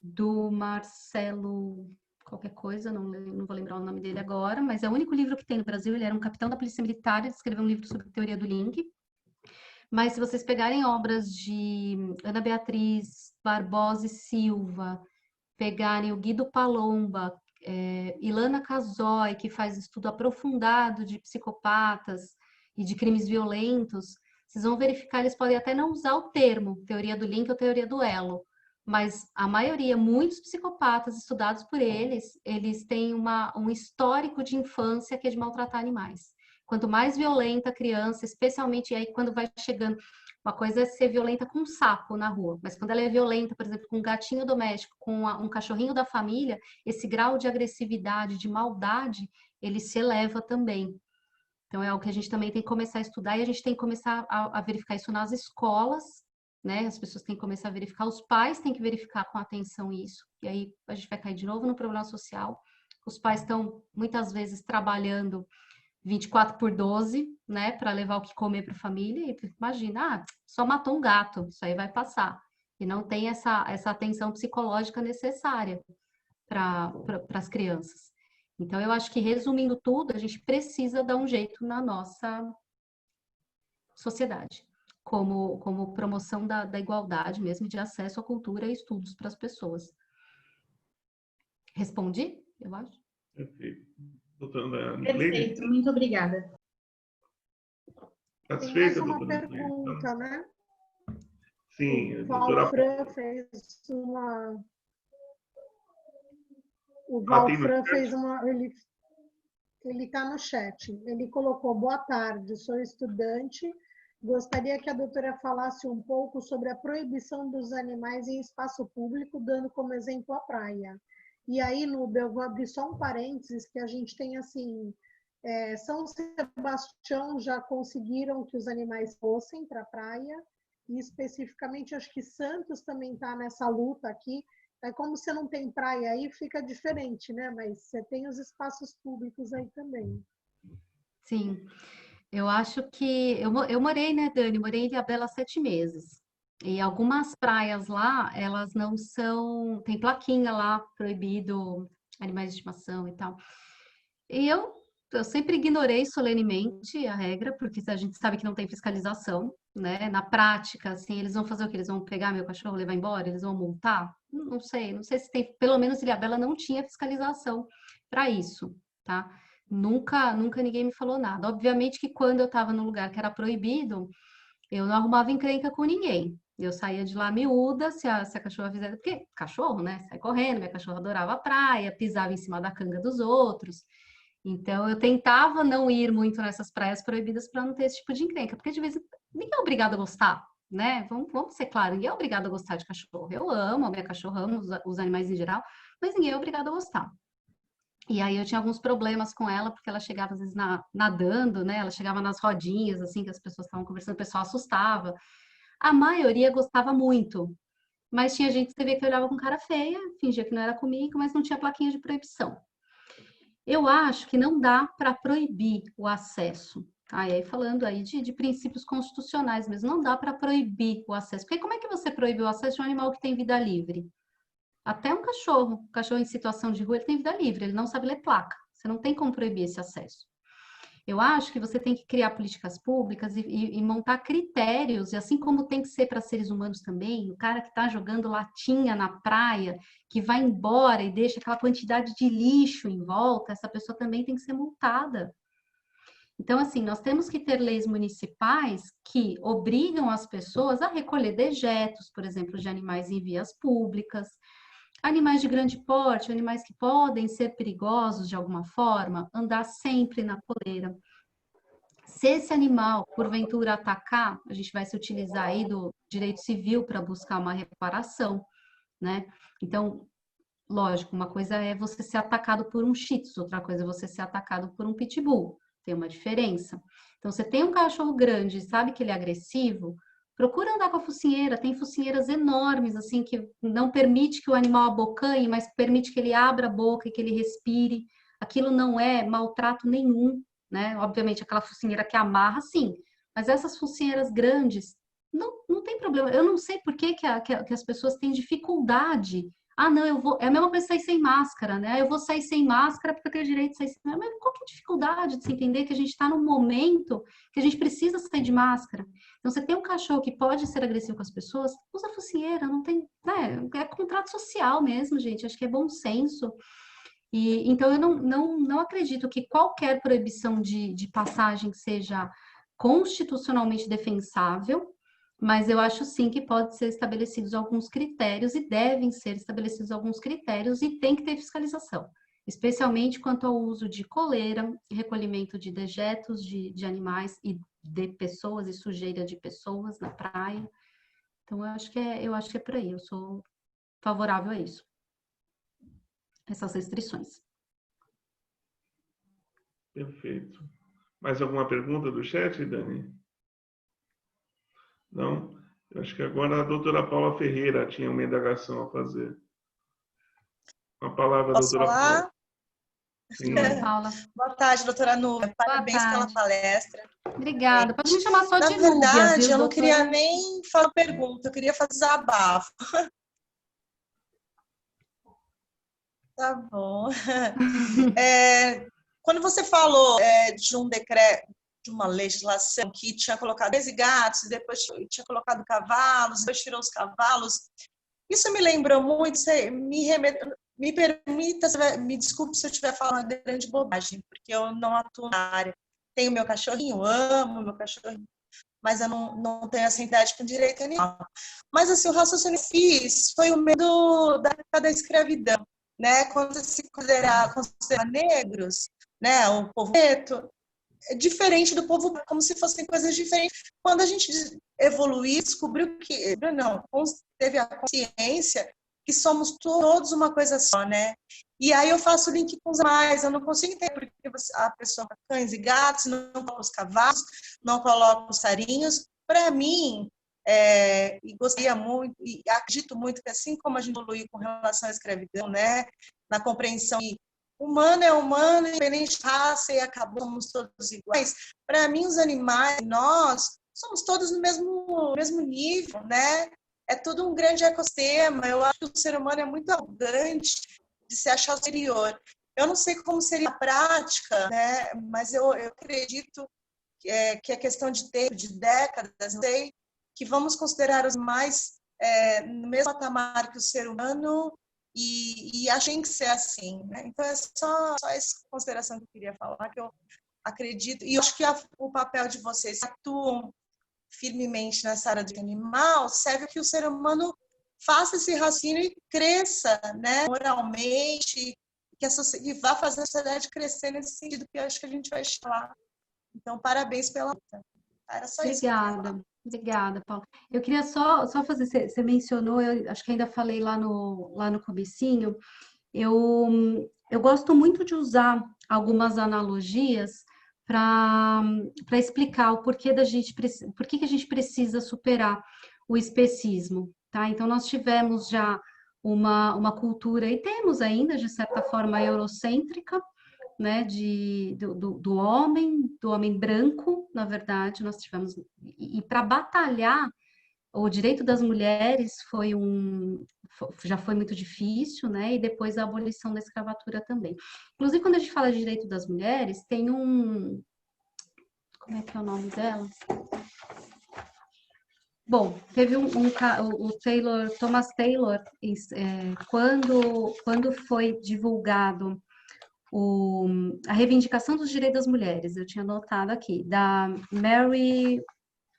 do Marcelo qualquer coisa, não vou lembrar o nome dele agora, mas é o único livro que tem no Brasil. Ele era um capitão da Polícia Militar, ele escreveu um livro sobre teoria do link. Mas se vocês pegarem obras de Ana Beatriz Barbosa e Silva, pegarem o Guido Palomba, Ilana Casoy, que faz estudo aprofundado de psicopatas e de crimes violentos, vocês vão verificar, eles podem até não usar o termo teoria do link ou teoria do elo, mas a maioria, muitos psicopatas estudados por eles têm um histórico de infância que é de maltratar animais. Quanto mais violenta a criança, especialmente aí quando vai chegando, uma coisa é ser violenta com um sapo na rua, mas quando ela é violenta, por exemplo, com um gatinho doméstico, com um cachorrinho da família, esse grau de agressividade, de maldade, ele se eleva também. Então é algo que a gente também tem que começar a estudar e a gente tem que começar a verificar isso nas escolas, né? As pessoas têm que começar a verificar, os pais têm que verificar com atenção isso, e aí a gente vai cair de novo no problema social. Os pais estão muitas vezes trabalhando 24/12, né, para levar o que comer para a família, e imagina, só matou um gato, isso aí vai passar. E não tem essa atenção psicológica necessária para as crianças. Então, eu acho que, resumindo tudo, a gente precisa dar um jeito na nossa sociedade, como promoção da igualdade mesmo, de acesso à cultura e estudos para as pessoas. Respondi, eu acho? Perfeito. Doutora Perfeito, muito obrigada. Satisfeita, Tem mais uma doutora? pergunta, né? Sim, O doutora. Valfran fez uma. O tem no Valfran chat? fez uma. Ele está no chat. Ele colocou: boa tarde, sou estudante. Gostaria que a doutora falasse um pouco sobre a proibição dos animais em espaço público, dando como exemplo a praia. E aí, Nubia, eu vou abrir só um parênteses, que a gente tem assim, São Sebastião já conseguiram que os animais fossem para a praia, e especificamente acho que Santos também está nessa luta aqui. Como você não tem praia aí, fica diferente, né? Mas você tem os espaços públicos aí também. Sim, eu acho que... Eu morei, né, Dani? Morei em Ilhabela 7 meses. E algumas praias lá, elas não são... Tem plaquinha lá, proibido animais de estimação e tal. E eu eu sempre ignorei solenemente a regra, porque a gente sabe que não tem fiscalização, né? Na prática, assim, eles vão fazer o quê? Eles vão pegar meu cachorro, levar embora? Eles vão multar? Não sei, não sei se tem, pelo menos Ilhabela não tinha fiscalização para isso, tá? Nunca ninguém me falou nada. Obviamente que quando eu estava num lugar que era proibido, eu não arrumava encrenca com ninguém. Eu saía de lá miúda, se a cachorra fizesse... Porque cachorro, né? Sai correndo, minha cachorra adorava a praia, pisava em cima da canga dos outros. Então, eu tentava não ir muito nessas praias proibidas para não ter esse tipo de encrenca. Porque, de vez em quando, ninguém é obrigado a gostar, né? Vamos ser claros, ninguém é obrigado a gostar de cachorro. Eu amo a minha cachorra, amo os animais em geral, mas ninguém é obrigado a gostar. E aí eu tinha alguns problemas com ela, porque ela chegava às vezes nadando, né? Ela chegava nas rodinhas, assim, que as pessoas estavam conversando, o pessoal assustava. A maioria gostava muito, mas tinha gente que você via que olhava com cara feia, fingia que não era comigo, mas não tinha plaquinha de proibição. Eu acho que não dá para proibir o acesso. Tá? E aí falando aí de princípios constitucionais mesmo, não dá para proibir o acesso. Porque como é que você proíbe o acesso de um animal que tem vida livre? Até um cachorro em situação de rua, ele tem vida livre, ele não sabe ler placa. Você não tem como proibir esse acesso. Eu acho que você tem que criar políticas públicas e montar critérios, e assim como tem que ser para seres humanos também, o cara que está jogando latinha na praia, que vai embora e deixa aquela quantidade de lixo em volta, essa pessoa também tem que ser multada. Então, assim, nós temos que ter leis municipais que obrigam as pessoas a recolher dejetos, por exemplo, de animais em vias públicas, animais de grande porte, animais que podem ser perigosos de alguma forma, andar sempre na coleira. Se esse animal, porventura, atacar, a gente vai se utilizar aí do direito civil para buscar uma reparação, né? Então, lógico, uma coisa é você ser atacado por um Shih Tzu, outra coisa é você ser atacado por um Pitbull. Tem uma diferença. Então, você tem um cachorro grande e sabe que ele é agressivo, procura andar com a focinheira. Tem focinheiras enormes, assim, que não permite que o animal abocanhe, mas permite que ele abra a boca e que ele respire. Aquilo não é maltrato nenhum, né? Obviamente, aquela focinheira que amarra, sim. Mas essas focinheiras grandes, não tem problema. Eu não sei por que as pessoas têm dificuldade. Ah, não, eu vou... É a mesma coisa sair sem máscara, né? Eu vou sair sem máscara porque eu tenho direito de sair sem máscara. Mas qual que é a dificuldade de se entender que a gente está num momento que a gente precisa sair de máscara? Então, você tem um cachorro que pode ser agressivo com as pessoas, usa a focinheira, não tem... Né? É contrato social mesmo, gente. Acho que é bom senso. E, então, eu não acredito que qualquer proibição de passagem seja constitucionalmente defensável, mas eu acho sim que pode ser estabelecidos alguns critérios e devem ser estabelecidos alguns critérios e tem que ter fiscalização, especialmente quanto ao uso de coleira, recolhimento de dejetos de animais e de pessoas e sujeira de pessoas na praia. Então, eu acho que é por aí, eu sou favorável a isso, essas restrições. Perfeito. Mais alguma pergunta do chat, Dani? Não? Eu acho que agora a doutora Paula Ferreira tinha uma indagação a fazer. A palavra, Posso doutora falar? Paula. Sim. Oi, Paula. Boa tarde, doutora Núbia. Parabéns pela palestra. Obrigada. Pode me chamar só de Núbia, Na verdade, viu, eu não doutora? queria nem falar pergunta, eu queria fazer desabafo. Tá bom. Quando você falou de um decreto, de uma legislação que tinha colocado 13 gatos, depois tinha colocado cavalos, depois tirou os cavalos, isso me lembrou muito, me permita, me desculpe se eu estiver falando de grande bobagem, porque eu não atuo na área. Tenho meu cachorrinho, amo meu cachorrinho, mas eu não tenho essa idade com direito animal. Mas assim, o raciocínio que fiz foi o medo da escravidão, né? Quando se considera negros, né? O povo preto, é diferente do povo, como se fossem coisas diferentes. Quando a gente evoluiu, descobriu que, não, teve a consciência que somos todos uma coisa só, né? E aí eu faço o link com os animais, eu não consigo entender porque a pessoa coloca cães e gatos, não coloca os cavalos, não coloca os sarinhos. Para mim, e gostaria muito, e acredito muito que assim como a gente evoluiu com relação à escravidão, né? Na compreensão que humano é humano, independente de raça, e acabou, somos todos iguais. Para mim, os animais, nós, somos todos no mesmo nível, né? É tudo um grande ecossistema. Eu acho que o ser humano é muito arrogante de se achar superior. Eu não sei como seria a prática, né? Mas eu acredito que é questão de tempo, de décadas, não sei, que vamos considerar os animais no mesmo patamar que o ser humano e acham que ser assim, né? Então é só essa consideração que eu queria falar, que eu acredito, e eu acho que o papel de vocês que atuam firmemente nessa área do animal serve que o ser humano faça esse raciocínio e cresça, né, moralmente, e vá fazer a sociedade crescer nesse sentido que eu acho que a gente vai falar. Então, parabéns pela luta. Era só isso que eu queria falar. Obrigada, Paula. Eu queria só fazer, você mencionou, eu acho que ainda falei lá no comecinho, eu gosto muito de usar algumas analogias para explicar o porquê por que a gente precisa superar o especismo, tá? Então, nós tivemos já uma cultura, e temos ainda, de certa forma, eurocêntrica, né, do homem branco, na verdade, nós tivemos, e para batalhar o direito das mulheres já foi muito difícil, né, e depois a abolição da escravatura também. Inclusive, quando a gente fala de direito das mulheres, tem como é que é o nome dela? Bom, teve o Thomas Taylor, quando foi divulgado a reivindicação dos direitos das mulheres, eu tinha anotado aqui, da Mary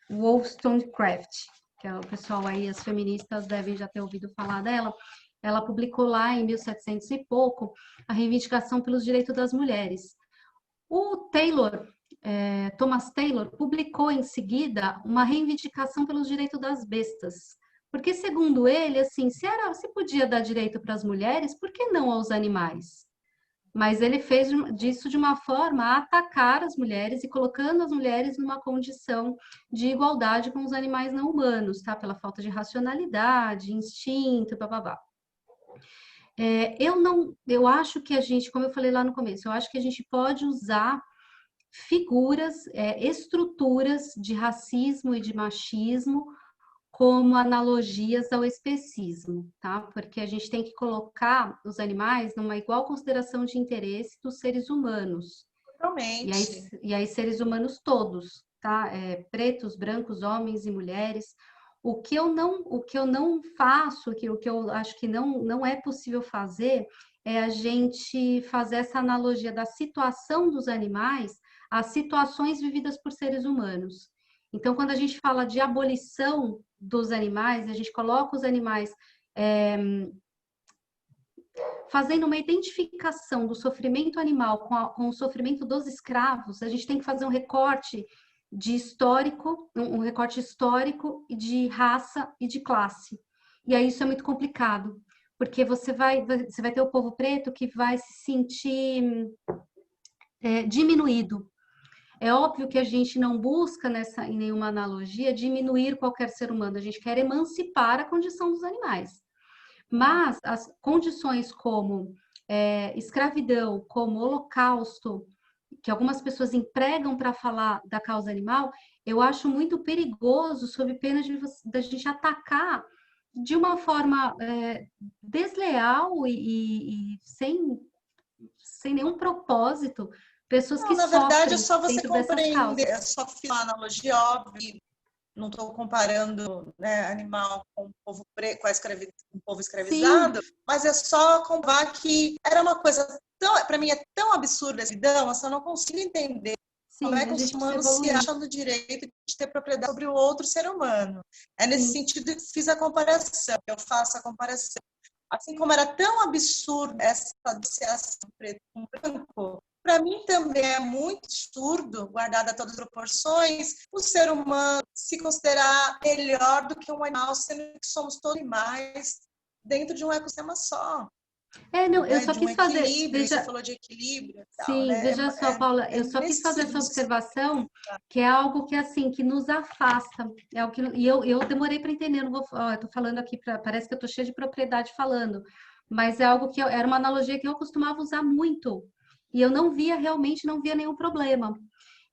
Wollstonecraft, que é o pessoal aí, as feministas devem já ter ouvido falar dela. Ela publicou lá em 1700 e pouco a reivindicação pelos direitos das mulheres. O Thomas Taylor, publicou em seguida uma reivindicação pelos direitos das bestas. Porque, segundo ele, assim, se podia dar direito para as mulheres, por que não aos animais? Mas ele fez disso de uma forma a atacar as mulheres e colocando as mulheres numa condição de igualdade com os animais não humanos, tá? Pela falta de racionalidade, instinto, bababá. Eu acho que a gente, como eu falei lá no começo, eu acho que a gente pode usar figuras, estruturas de racismo e de machismo como analogias ao especismo, tá? Porque a gente tem que colocar os animais numa igual consideração de interesse dos seres humanos. Totalmente. E aí seres humanos todos, tá? Pretos, brancos, homens e mulheres. O que eu não faço, o que eu acho que não é possível fazer, é a gente fazer essa analogia da situação dos animais às situações vividas por seres humanos. Então, quando a gente fala de abolição dos animais, a gente coloca os animais fazendo uma identificação do sofrimento animal com o sofrimento dos escravos, a gente tem que fazer um recorte um recorte histórico de raça e de classe. E aí isso é muito complicado, porque você vai ter o povo preto que vai se sentir diminuído. É óbvio que a gente não busca em nenhuma analogia diminuir qualquer ser humano, a gente quer emancipar a condição dos animais. Mas as condições como escravidão, como holocausto, que algumas pessoas empregam para falar da causa animal, eu acho muito perigoso, sob pena da gente atacar de uma forma desleal e sem nenhum propósito pessoas que na verdade, é só sofrem você dentro dessas compreender. causas. Eu só fiz uma analogia óbvia. Não estou comparando, né, animal com o povo com o povo escravizado, sim, mas é só comprovar que era uma coisa para mim é tão absurda a escravidão, eu só não consigo entender como é que o ser humano se acha no direito de ter propriedade sobre o outro ser humano. É nesse sentido que fiz a comparação, eu faço a comparação. Assim como era tão absurdo essa associação preto com branco, para mim também é muito absurdo, guardada todas as proporções, o ser humano se considerar melhor do que um animal, sendo que somos todos animais dentro de um ecossistema só. Eu só quis fazer... Você falou de equilíbrio. Sim, né? Veja só, Paula, eu só quis fazer essa observação, que é algo que, assim, que nos afasta. E eu demorei para entender, eu estou falando aqui, parece que eu estou cheia de propriedade falando, mas é algo que era uma analogia que eu costumava usar muito, e eu realmente não via nenhum problema.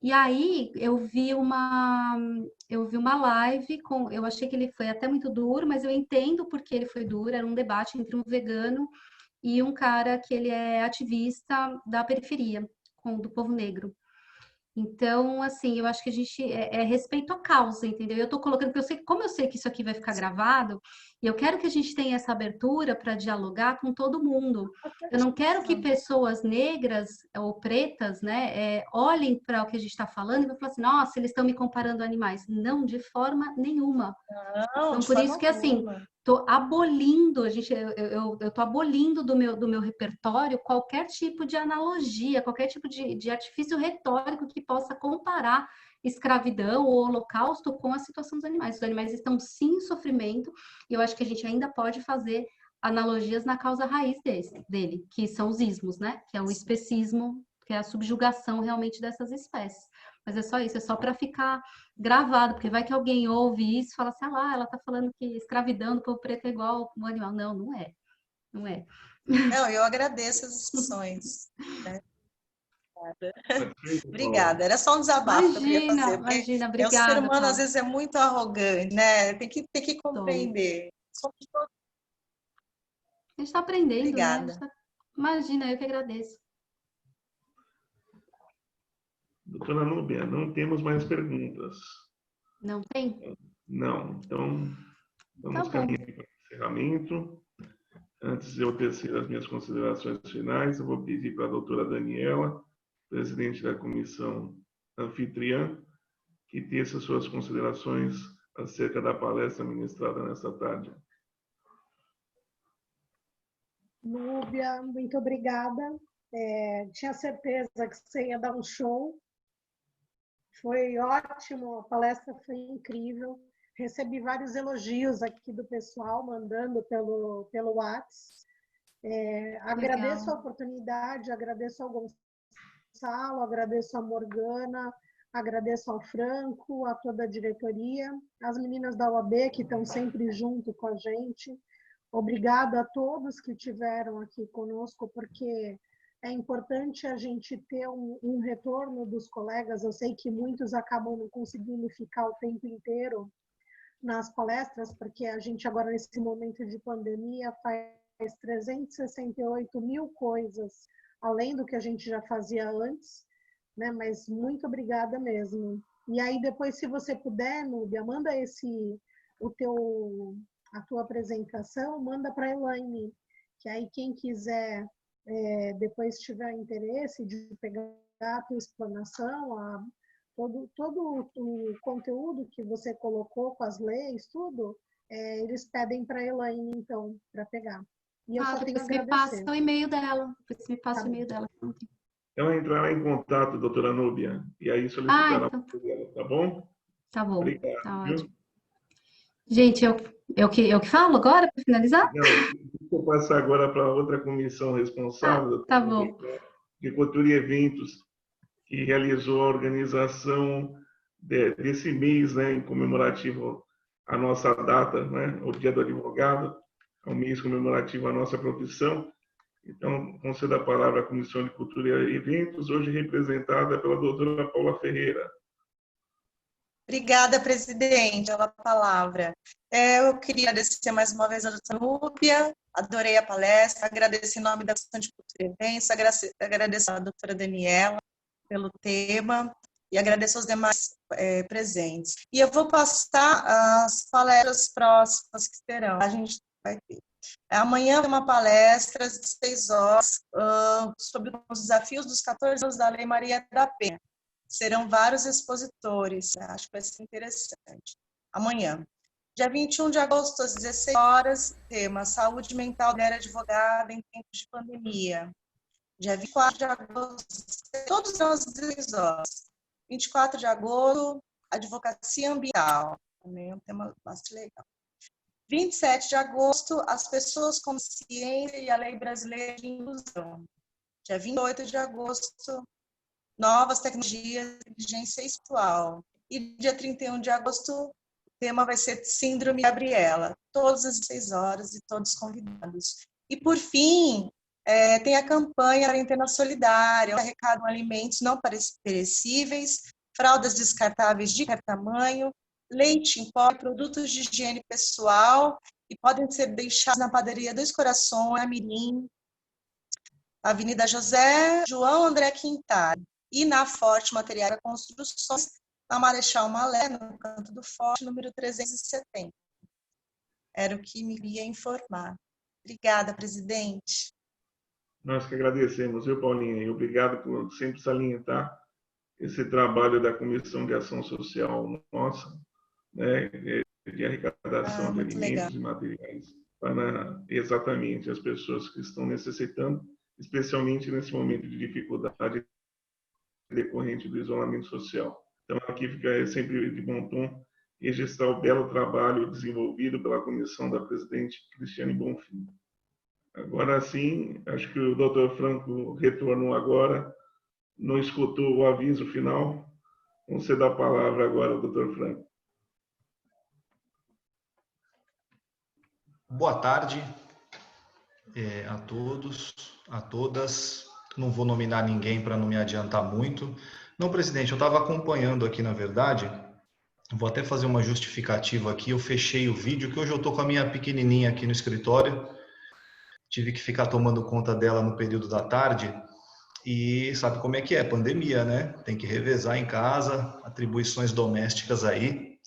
E aí eu vi uma live eu achei que ele foi até muito duro, mas eu entendo porque ele foi duro, era um debate entre um vegano e um cara que ele é ativista da periferia, do povo negro. Então, assim, eu acho que a gente é respeito à causa, entendeu? Eu estou colocando, porque como eu sei que isso aqui vai ficar gravado, e eu quero que a gente tenha essa abertura para dialogar com todo mundo. Eu não quero que pessoas negras ou pretas, né, olhem para o que a gente está falando e vão falar assim, nossa, eles estão me comparando a animais. Não, de forma nenhuma. Não, Então, de por forma isso que, assim, alguma. estou abolindo, eu estou abolindo do meu repertório qualquer tipo de analogia, qualquer tipo de artifício retórico que possa comparar escravidão ou holocausto com a situação dos animais. Os animais estão sim em sofrimento, e eu acho que a gente ainda pode fazer analogias na causa raiz dele, que são os ismos, né? Que é o especismo, que é a subjugação realmente dessas espécies. Mas é só isso, é só para ficar gravado, porque vai que alguém ouve isso e fala assim, ah lá, ela está falando que escravidão do povo preto é igual ao animal. Não, não é. Não é. Não, eu agradeço as discussões. Né? Perfeito, Paula. Obrigada. Era só um desabafo que eu queria fazer. Imagina, O ser obrigada, humano, às Paula. vezes, é muito arrogante, né? Tem que compreender. Somos todos. A gente está aprendendo, né? Obrigada. Imagina, eu que agradeço. Doutora Núbia, não temos mais perguntas. Não tem? Não. Então, vamos caminhar para o encerramento. Antes de eu tecer as minhas considerações finais, eu vou pedir para a doutora Daniela, presidente da comissão anfitriã, que teça suas considerações acerca da palestra ministrada nesta tarde. Núbia, muito obrigada. Tinha certeza que você ia dar um show. Foi ótimo, a palestra foi incrível. Recebi vários elogios aqui do pessoal, mandando pelo WhatsApp. Agradeço a oportunidade, agradeço ao Gonçalo, agradeço a Morgana, agradeço ao Franco, a toda a diretoria, as meninas da UAB que estão sempre junto com a gente. Obrigada a todos que estiveram aqui conosco, porque é importante a gente ter um retorno dos colegas. Eu sei que muitos acabam não conseguindo ficar o tempo inteiro nas palestras, porque a gente agora, nesse momento de pandemia, faz 368 mil coisas, além do que a gente já fazia antes, né? Mas muito obrigada mesmo. E aí, depois, se você puder, Núbia, manda a tua apresentação, manda para a Elaine, que aí quem quiser, depois tiver interesse de pegar a tua explanação, todo o conteúdo que você colocou com as leis, tudo, eles pedem para a Elaine, então, para pegar. E eu só tenho a agradecer. Me passa o e-mail dela. Me passa o e-mail dela. Ela entrará em contato, doutora Núbia, e aí solicitará então. dela, tá bom? Tá bom. Obrigado, Tá viu? ótimo. Gente, eu que falo agora para finalizar? Não, vou passar agora para outra comissão responsável, tá bom. de Cultura e Eventos, que realizou a organização desse mês, né, em comemorativo à nossa data, né, o Dia do Advogado, é um mês comemorativo à nossa profissão. Então, concedo a palavra à Comissão de Cultura e Eventos, hoje representada pela doutora Paula Ferreira. Obrigada, presidente, pela palavra. Eu queria agradecer mais uma vez a doutora Núbia, adorei a palestra, agradeço em nome da Comissão de Cultura e Eventos, agradeço a doutora Daniela pelo tema e agradeço aos demais presentes. E eu vou passar as palestras próximas que terão. A gente vai ter. Amanhã tem uma palestra às 6 horas sobre os desafios dos 14 anos da Lei Maria da Penha. Serão vários expositores, acho que vai ser interessante. Amanhã. Dia 21 de agosto, às 16 horas, tema Saúde Mental da Mulher Advogada em Tempos de Pandemia. Dia 24 de agosto, todos às 16 horas. 24 de agosto, Advocacia Ambiental. Também é um tema bastante legal. 27 de agosto, as pessoas com ciência e a Lei Brasileira de Inclusão. Dia 28 de agosto, novas tecnologias de inteligência espiritual. E dia 31 de agosto, o tema vai ser Síndrome Gabriela. Todas às 16 horas e todos convidados. E, por fim, tem a campanha Quarentena Solidária, arrecadam alimentos não perecíveis, fraldas descartáveis de qualquer tamanho, leite em pó, produtos de higiene pessoal, e podem ser deixados na padaria Dois Corações, Mirim, Avenida José João André Quintana, e na Forte Material e Construções, na Marechal Malé, no Canto do Forte, número 370. Era o que me ia informar. Obrigada, presidente. Nós que agradecemos, viu, Paulinha? E obrigado por sempre salientar esse trabalho da Comissão de Ação Social nossa, né, de arrecadação de alimentos e materiais para exatamente as pessoas que estão necessitando, especialmente nesse momento de dificuldade decorrente do isolamento social. Então, aqui fica sempre de bom tom registrar o belo trabalho desenvolvido pela comissão da presidente Cristiane Bonfim. Agora sim, acho que o doutor Franco retornou agora, não escutou o aviso final. Vamos ceder a palavra agora ao doutor Franco. Boa tarde a todos, a todas. Não vou nominar ninguém para não me adiantar muito. Não, presidente, eu estava acompanhando aqui, na verdade. Vou até fazer uma justificativa aqui. Eu fechei o vídeo, que hoje eu estou com a minha pequenininha aqui no escritório. Tive que ficar tomando conta dela no período da tarde. E sabe como é que é? Pandemia, né? Tem que revezar em casa, atribuições domésticas aí.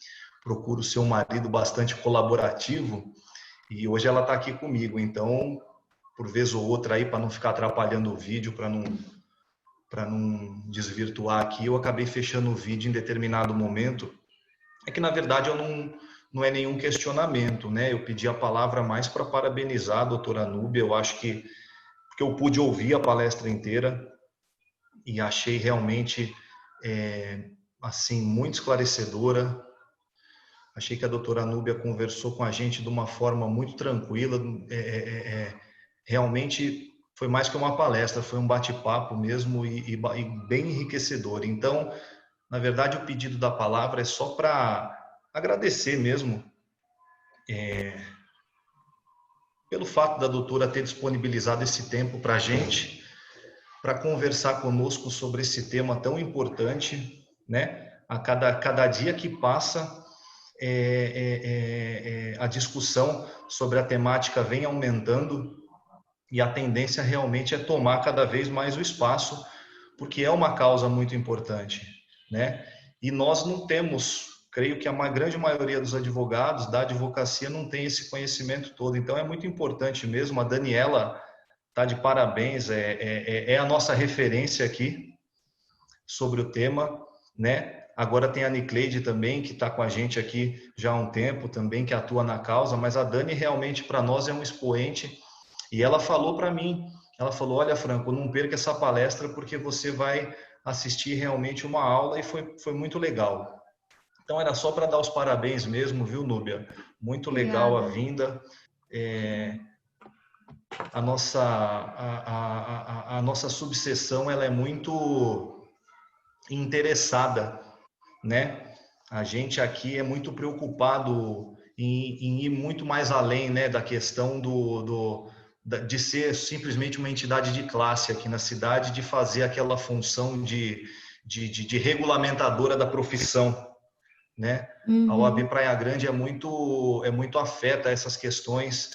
Procuro ser um marido bastante colaborativo. E hoje ela está aqui comigo, então, por vez ou outra aí, para não ficar atrapalhando o vídeo, para não desvirtuar aqui, eu acabei fechando o vídeo em determinado momento. É que, na verdade, não é nenhum questionamento, né? Eu pedi a palavra mais para parabenizar a doutora Núbia. Eu acho que porque eu pude ouvir a palestra inteira e achei realmente, assim, muito esclarecedora. Achei que a doutora Núbia conversou com a gente de uma forma muito tranquila. Realmente foi mais que uma palestra, foi um bate-papo mesmo e bem enriquecedor. Então, na verdade, o pedido da palavra é só para agradecer mesmo pelo fato da doutora ter disponibilizado esse tempo para a gente, para conversar conosco sobre esse tema tão importante, né? A cada dia que passa, a discussão sobre a temática vem aumentando e a tendência realmente é tomar cada vez mais o espaço, porque é uma causa muito importante, né? E nós não temos, creio que a grande maioria dos advogados da advocacia não tem esse conhecimento todo, então é muito importante mesmo. A Daniela está de parabéns, é a nossa referência aqui sobre o tema, né? Agora tem a Nicleide também, que está com a gente aqui já há um tempo também, que atua na causa, mas a Dani realmente para nós é um expoente. E ela falou para mim, ela falou, olha, Franco, não perca essa palestra porque você vai assistir realmente uma aula, e foi muito legal. Então era só para dar os parabéns mesmo, viu, Núbia? Muito legal a vinda. A nossa subseção ela é muito interessada, né? A gente aqui é muito preocupado em ir muito mais além, né, da questão de ser simplesmente uma entidade de classe aqui na cidade, de fazer aquela função de regulamentadora da profissão, né? A OAB Praia Grande é muito afeta a essas questões,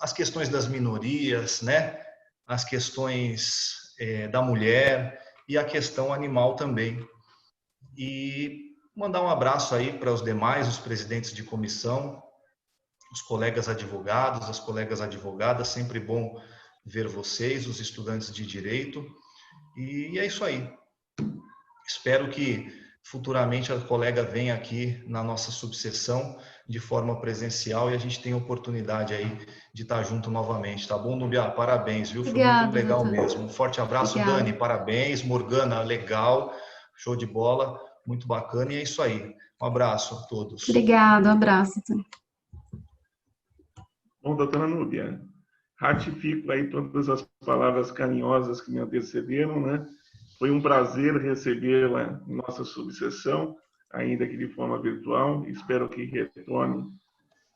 as questões das minorias, né? As questões da mulher e a questão animal também. E mandar um abraço aí para os demais, os presidentes de comissão, os colegas advogados, as colegas advogadas, sempre bom ver vocês, os estudantes de direito. E é isso aí. Espero que futuramente a colega venha aqui na nossa subseção de forma presencial e a gente tenha oportunidade aí de estar junto novamente, tá bom, Núbia? Parabéns, viu? Foi muito legal mesmo. Um forte abraço, Dani, parabéns. Morgana, legal, show de bola, muito bacana, e é isso aí. Um abraço a todos. Obrigada, um abraço. Bom, doutora Núbia, ratifico aí todas as palavras carinhosas que me antecederam, né? Foi um prazer recebê-la em nossa subseção, ainda que de forma virtual. Espero que retorne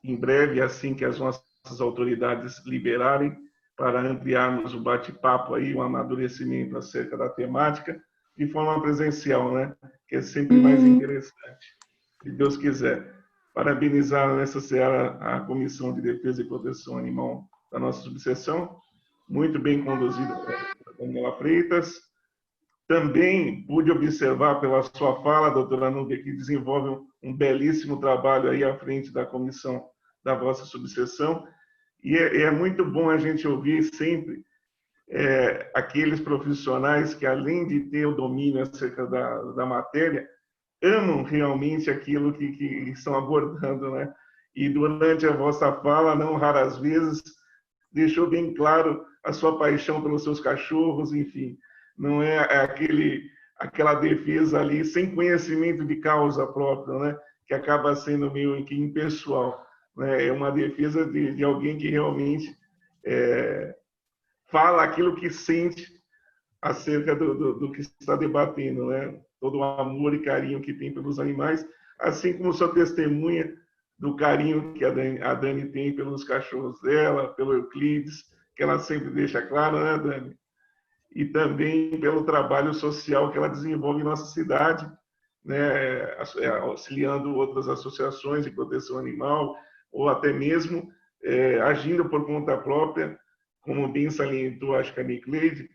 em breve, assim que as nossas autoridades liberarem, para ampliarmos o bate-papo aí, o amadurecimento acerca da temática, de forma presencial, né? Que é sempre mais interessante, se Deus quiser. Parabenizar nessa seara a Comissão de Defesa e Proteção Animal da nossa subseção muito bem conduzida pela Daniela Freitas. Também pude observar pela sua fala, doutora Núbia, que desenvolve um belíssimo trabalho aí à frente da comissão da vossa subseção. E é muito bom a gente ouvir sempre aqueles profissionais que, além de ter o domínio acerca da matéria, amam realmente aquilo que estão abordando, né? E durante a vossa fala, não raras vezes, deixou bem claro a sua paixão pelos seus cachorros, enfim. Não é aquela defesa ali sem conhecimento de causa própria, né? Que acaba sendo meio que impessoal, né? É uma defesa de alguém que realmente fala aquilo que sente acerca do que está debatendo, né? Todo o amor e carinho que tem pelos animais, assim como sua testemunha do carinho que a Dani tem pelos cachorros dela, pelo Euclides, que ela sempre deixa claro, né, Dani? E também pelo trabalho social que ela desenvolve em nossa cidade, né, auxiliando outras associações de proteção animal, ou até mesmo agindo por conta própria, como bem salientou, acho que a Nicleide,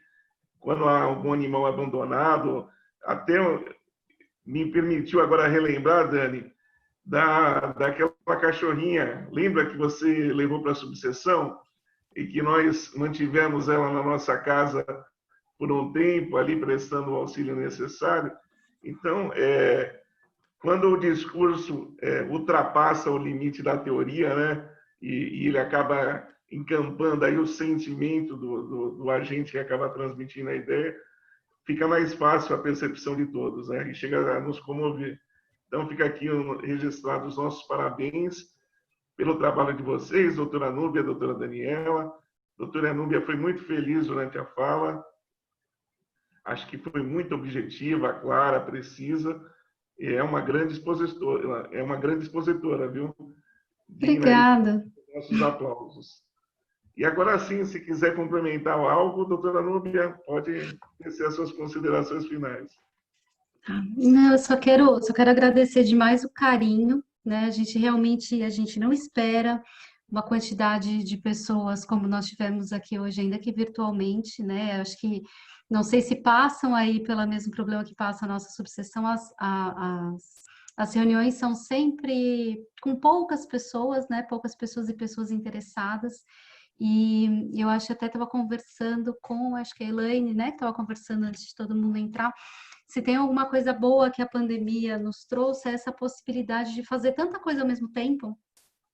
quando há algum animal abandonado, até me permitiu agora relembrar, Dani, daquela cachorrinha, lembra que você levou para a subseção e que nós mantivemos ela na nossa casa por um tempo, ali prestando o auxílio necessário? Então, quando o discurso ultrapassa o limite da teoria, né, e ele acaba encampando aí o sentimento do agente que acaba transmitindo a ideia, fica mais fácil a percepção de todos, né, e chega a nos comover. Então, fica aqui registrado os nossos parabéns pelo trabalho de vocês, doutora Núbia, doutora Daniela. Doutora Núbia foi muito feliz durante a fala, acho que foi muito objetiva, clara, precisa, e é uma grande expositora, viu? Digna aí Obrigada. dos nossos aplausos. E agora sim, se quiser complementar algo, doutora Núbia, pode tecer as suas considerações finais. Não, eu só quero agradecer demais o carinho, né? A gente não espera uma quantidade de pessoas como nós tivemos aqui hoje, ainda que virtualmente, né? Acho que não sei se passam aí pelo mesmo problema que passa a nossa subseção, as reuniões são sempre com poucas pessoas, né? Poucas pessoas e pessoas interessadas. E eu acho até estava conversando com, acho que a Elaine, né? Que estava conversando antes de todo mundo entrar. Se tem alguma coisa boa que a pandemia nos trouxe, é essa possibilidade de fazer tanta coisa ao mesmo tempo,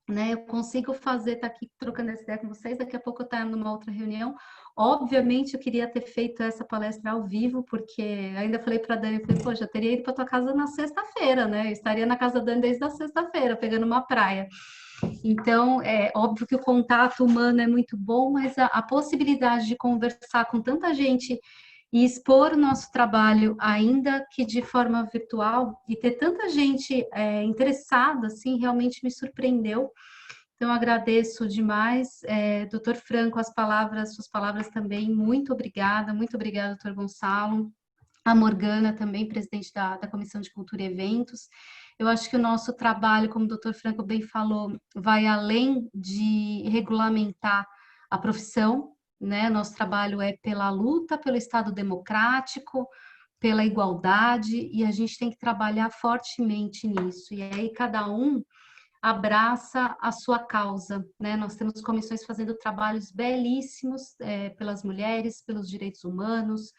né? Eu consigo fazer, tá aqui trocando essa ideia com vocês, daqui a pouco eu estou numa outra reunião. Obviamente, eu queria ter feito essa palestra ao vivo, porque ainda falei para a Dani, falei, pô, já teria ido para tua casa na sexta-feira, né? Eu estaria na casa da Dani desde a sexta-feira, pegando uma praia. Então, é óbvio que o contato humano é muito bom, mas a possibilidade de conversar com tanta gente e expor o nosso trabalho, ainda que de forma virtual, e ter tanta gente interessada, assim, realmente me surpreendeu. Então, agradeço demais. Doutor Franco, suas palavras também, muito obrigada, doutor Gonçalo. A Morgana também, presidente da Comissão de Cultura e Eventos. Eu acho que o nosso trabalho, como o doutor Franco bem falou, vai além de regulamentar a profissão, né? Nosso trabalho é pela luta pelo Estado democrático, pela igualdade, e a gente tem que trabalhar fortemente nisso. E aí cada um abraça a sua causa, né? Nós temos comissões fazendo trabalhos belíssimos pelas mulheres, pelos direitos humanos,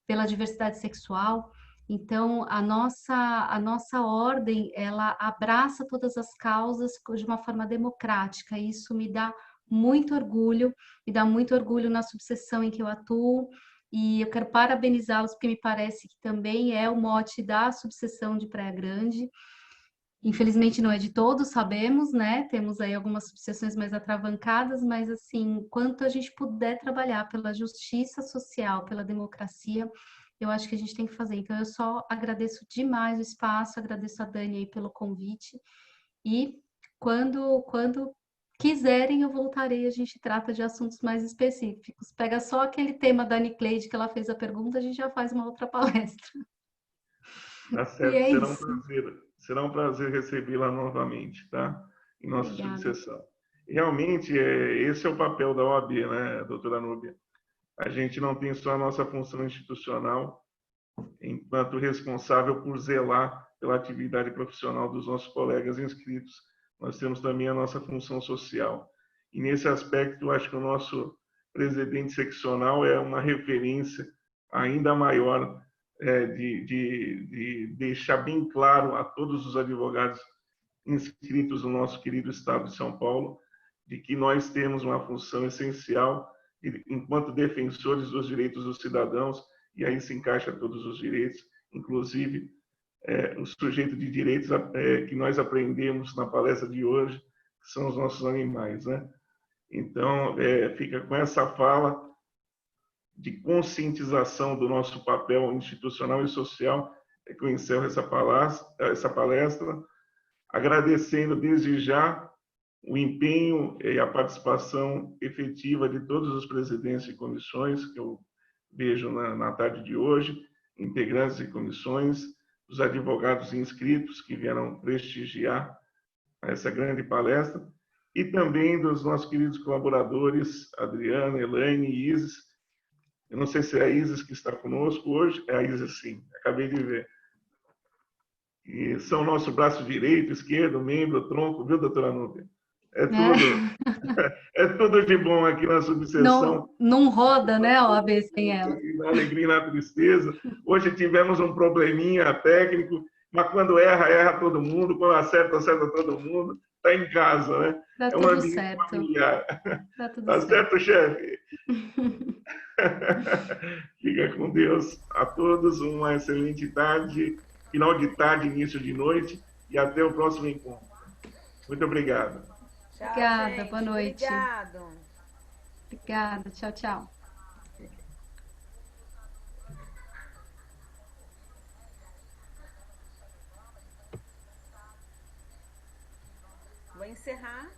pela diversidade sexual. Então, a nossa ordem, ela abraça todas as causas de uma forma democrática. Isso me dá muito orgulho na subseção em que eu atuo, e eu quero parabenizá-los, porque me parece que também é o mote da subseção de Praia Grande. Infelizmente não é de todos, sabemos, né? Temos aí algumas subseções mais atravancadas, mas assim, quanto a gente puder trabalhar pela justiça social, pela democracia, eu acho que a gente tem que fazer. Então, eu só agradeço demais o espaço, agradeço a Dani aí pelo convite, e quando quiserem, eu voltarei, a gente trata de assuntos mais específicos. Pega só aquele tema da Nicleide que ela fez a pergunta, a gente já faz uma outra palestra. Tá certo, E é será um isso. prazer. Será um prazer recebê-la novamente, tá? Em nossa Obrigada. subseção. Realmente, esse é o papel da OAB, né, doutora Núbia? a gente não tem só a nossa função institucional, enquanto responsável por zelar pela atividade profissional dos nossos colegas inscritos, nós temos também a nossa função social. E nesse aspecto, eu acho que o nosso presidente seccional é uma referência ainda maior, de deixar bem claro a todos os advogados inscritos no nosso querido Estado de São Paulo, de que nós temos uma função essencial enquanto defensores dos direitos dos cidadãos, e aí se encaixa todos os direitos, inclusive o sujeito de direitos que nós aprendemos na palestra de hoje, que são os nossos animais, né? Então, fica com essa fala de conscientização do nosso papel institucional e social, que eu encerro essa palestra, agradecendo desde já o empenho e a participação efetiva de todos os presidentes de comissões que eu vejo na tarde de hoje, integrantes de comissões, os advogados inscritos que vieram prestigiar essa grande palestra, e também dos nossos queridos colaboradores, Adriana, Elaine e Isis. Eu não sei se é a Isis que está conosco hoje, é a Isis sim, acabei de ver. E são nosso braço direito, esquerdo, membro, tronco, viu, doutora Núbia? É tudo, é tudo de bom aqui na subseção. Não roda, né, a OAB sem ela. Na alegria e na tristeza. Hoje tivemos um probleminha técnico, mas quando erra todo mundo, quando acerta todo mundo. Está em casa, né? Tá um tudo certo. Familiar. Tá tudo Tá certo, chefe? Fica com Deus a todos, uma excelente tarde, final de tarde, início de noite, e até o próximo encontro. Muito obrigado. Tchau, Obrigada, gente. boa noite. Obrigado. Obrigada, tchau, tchau. Vou encerrar.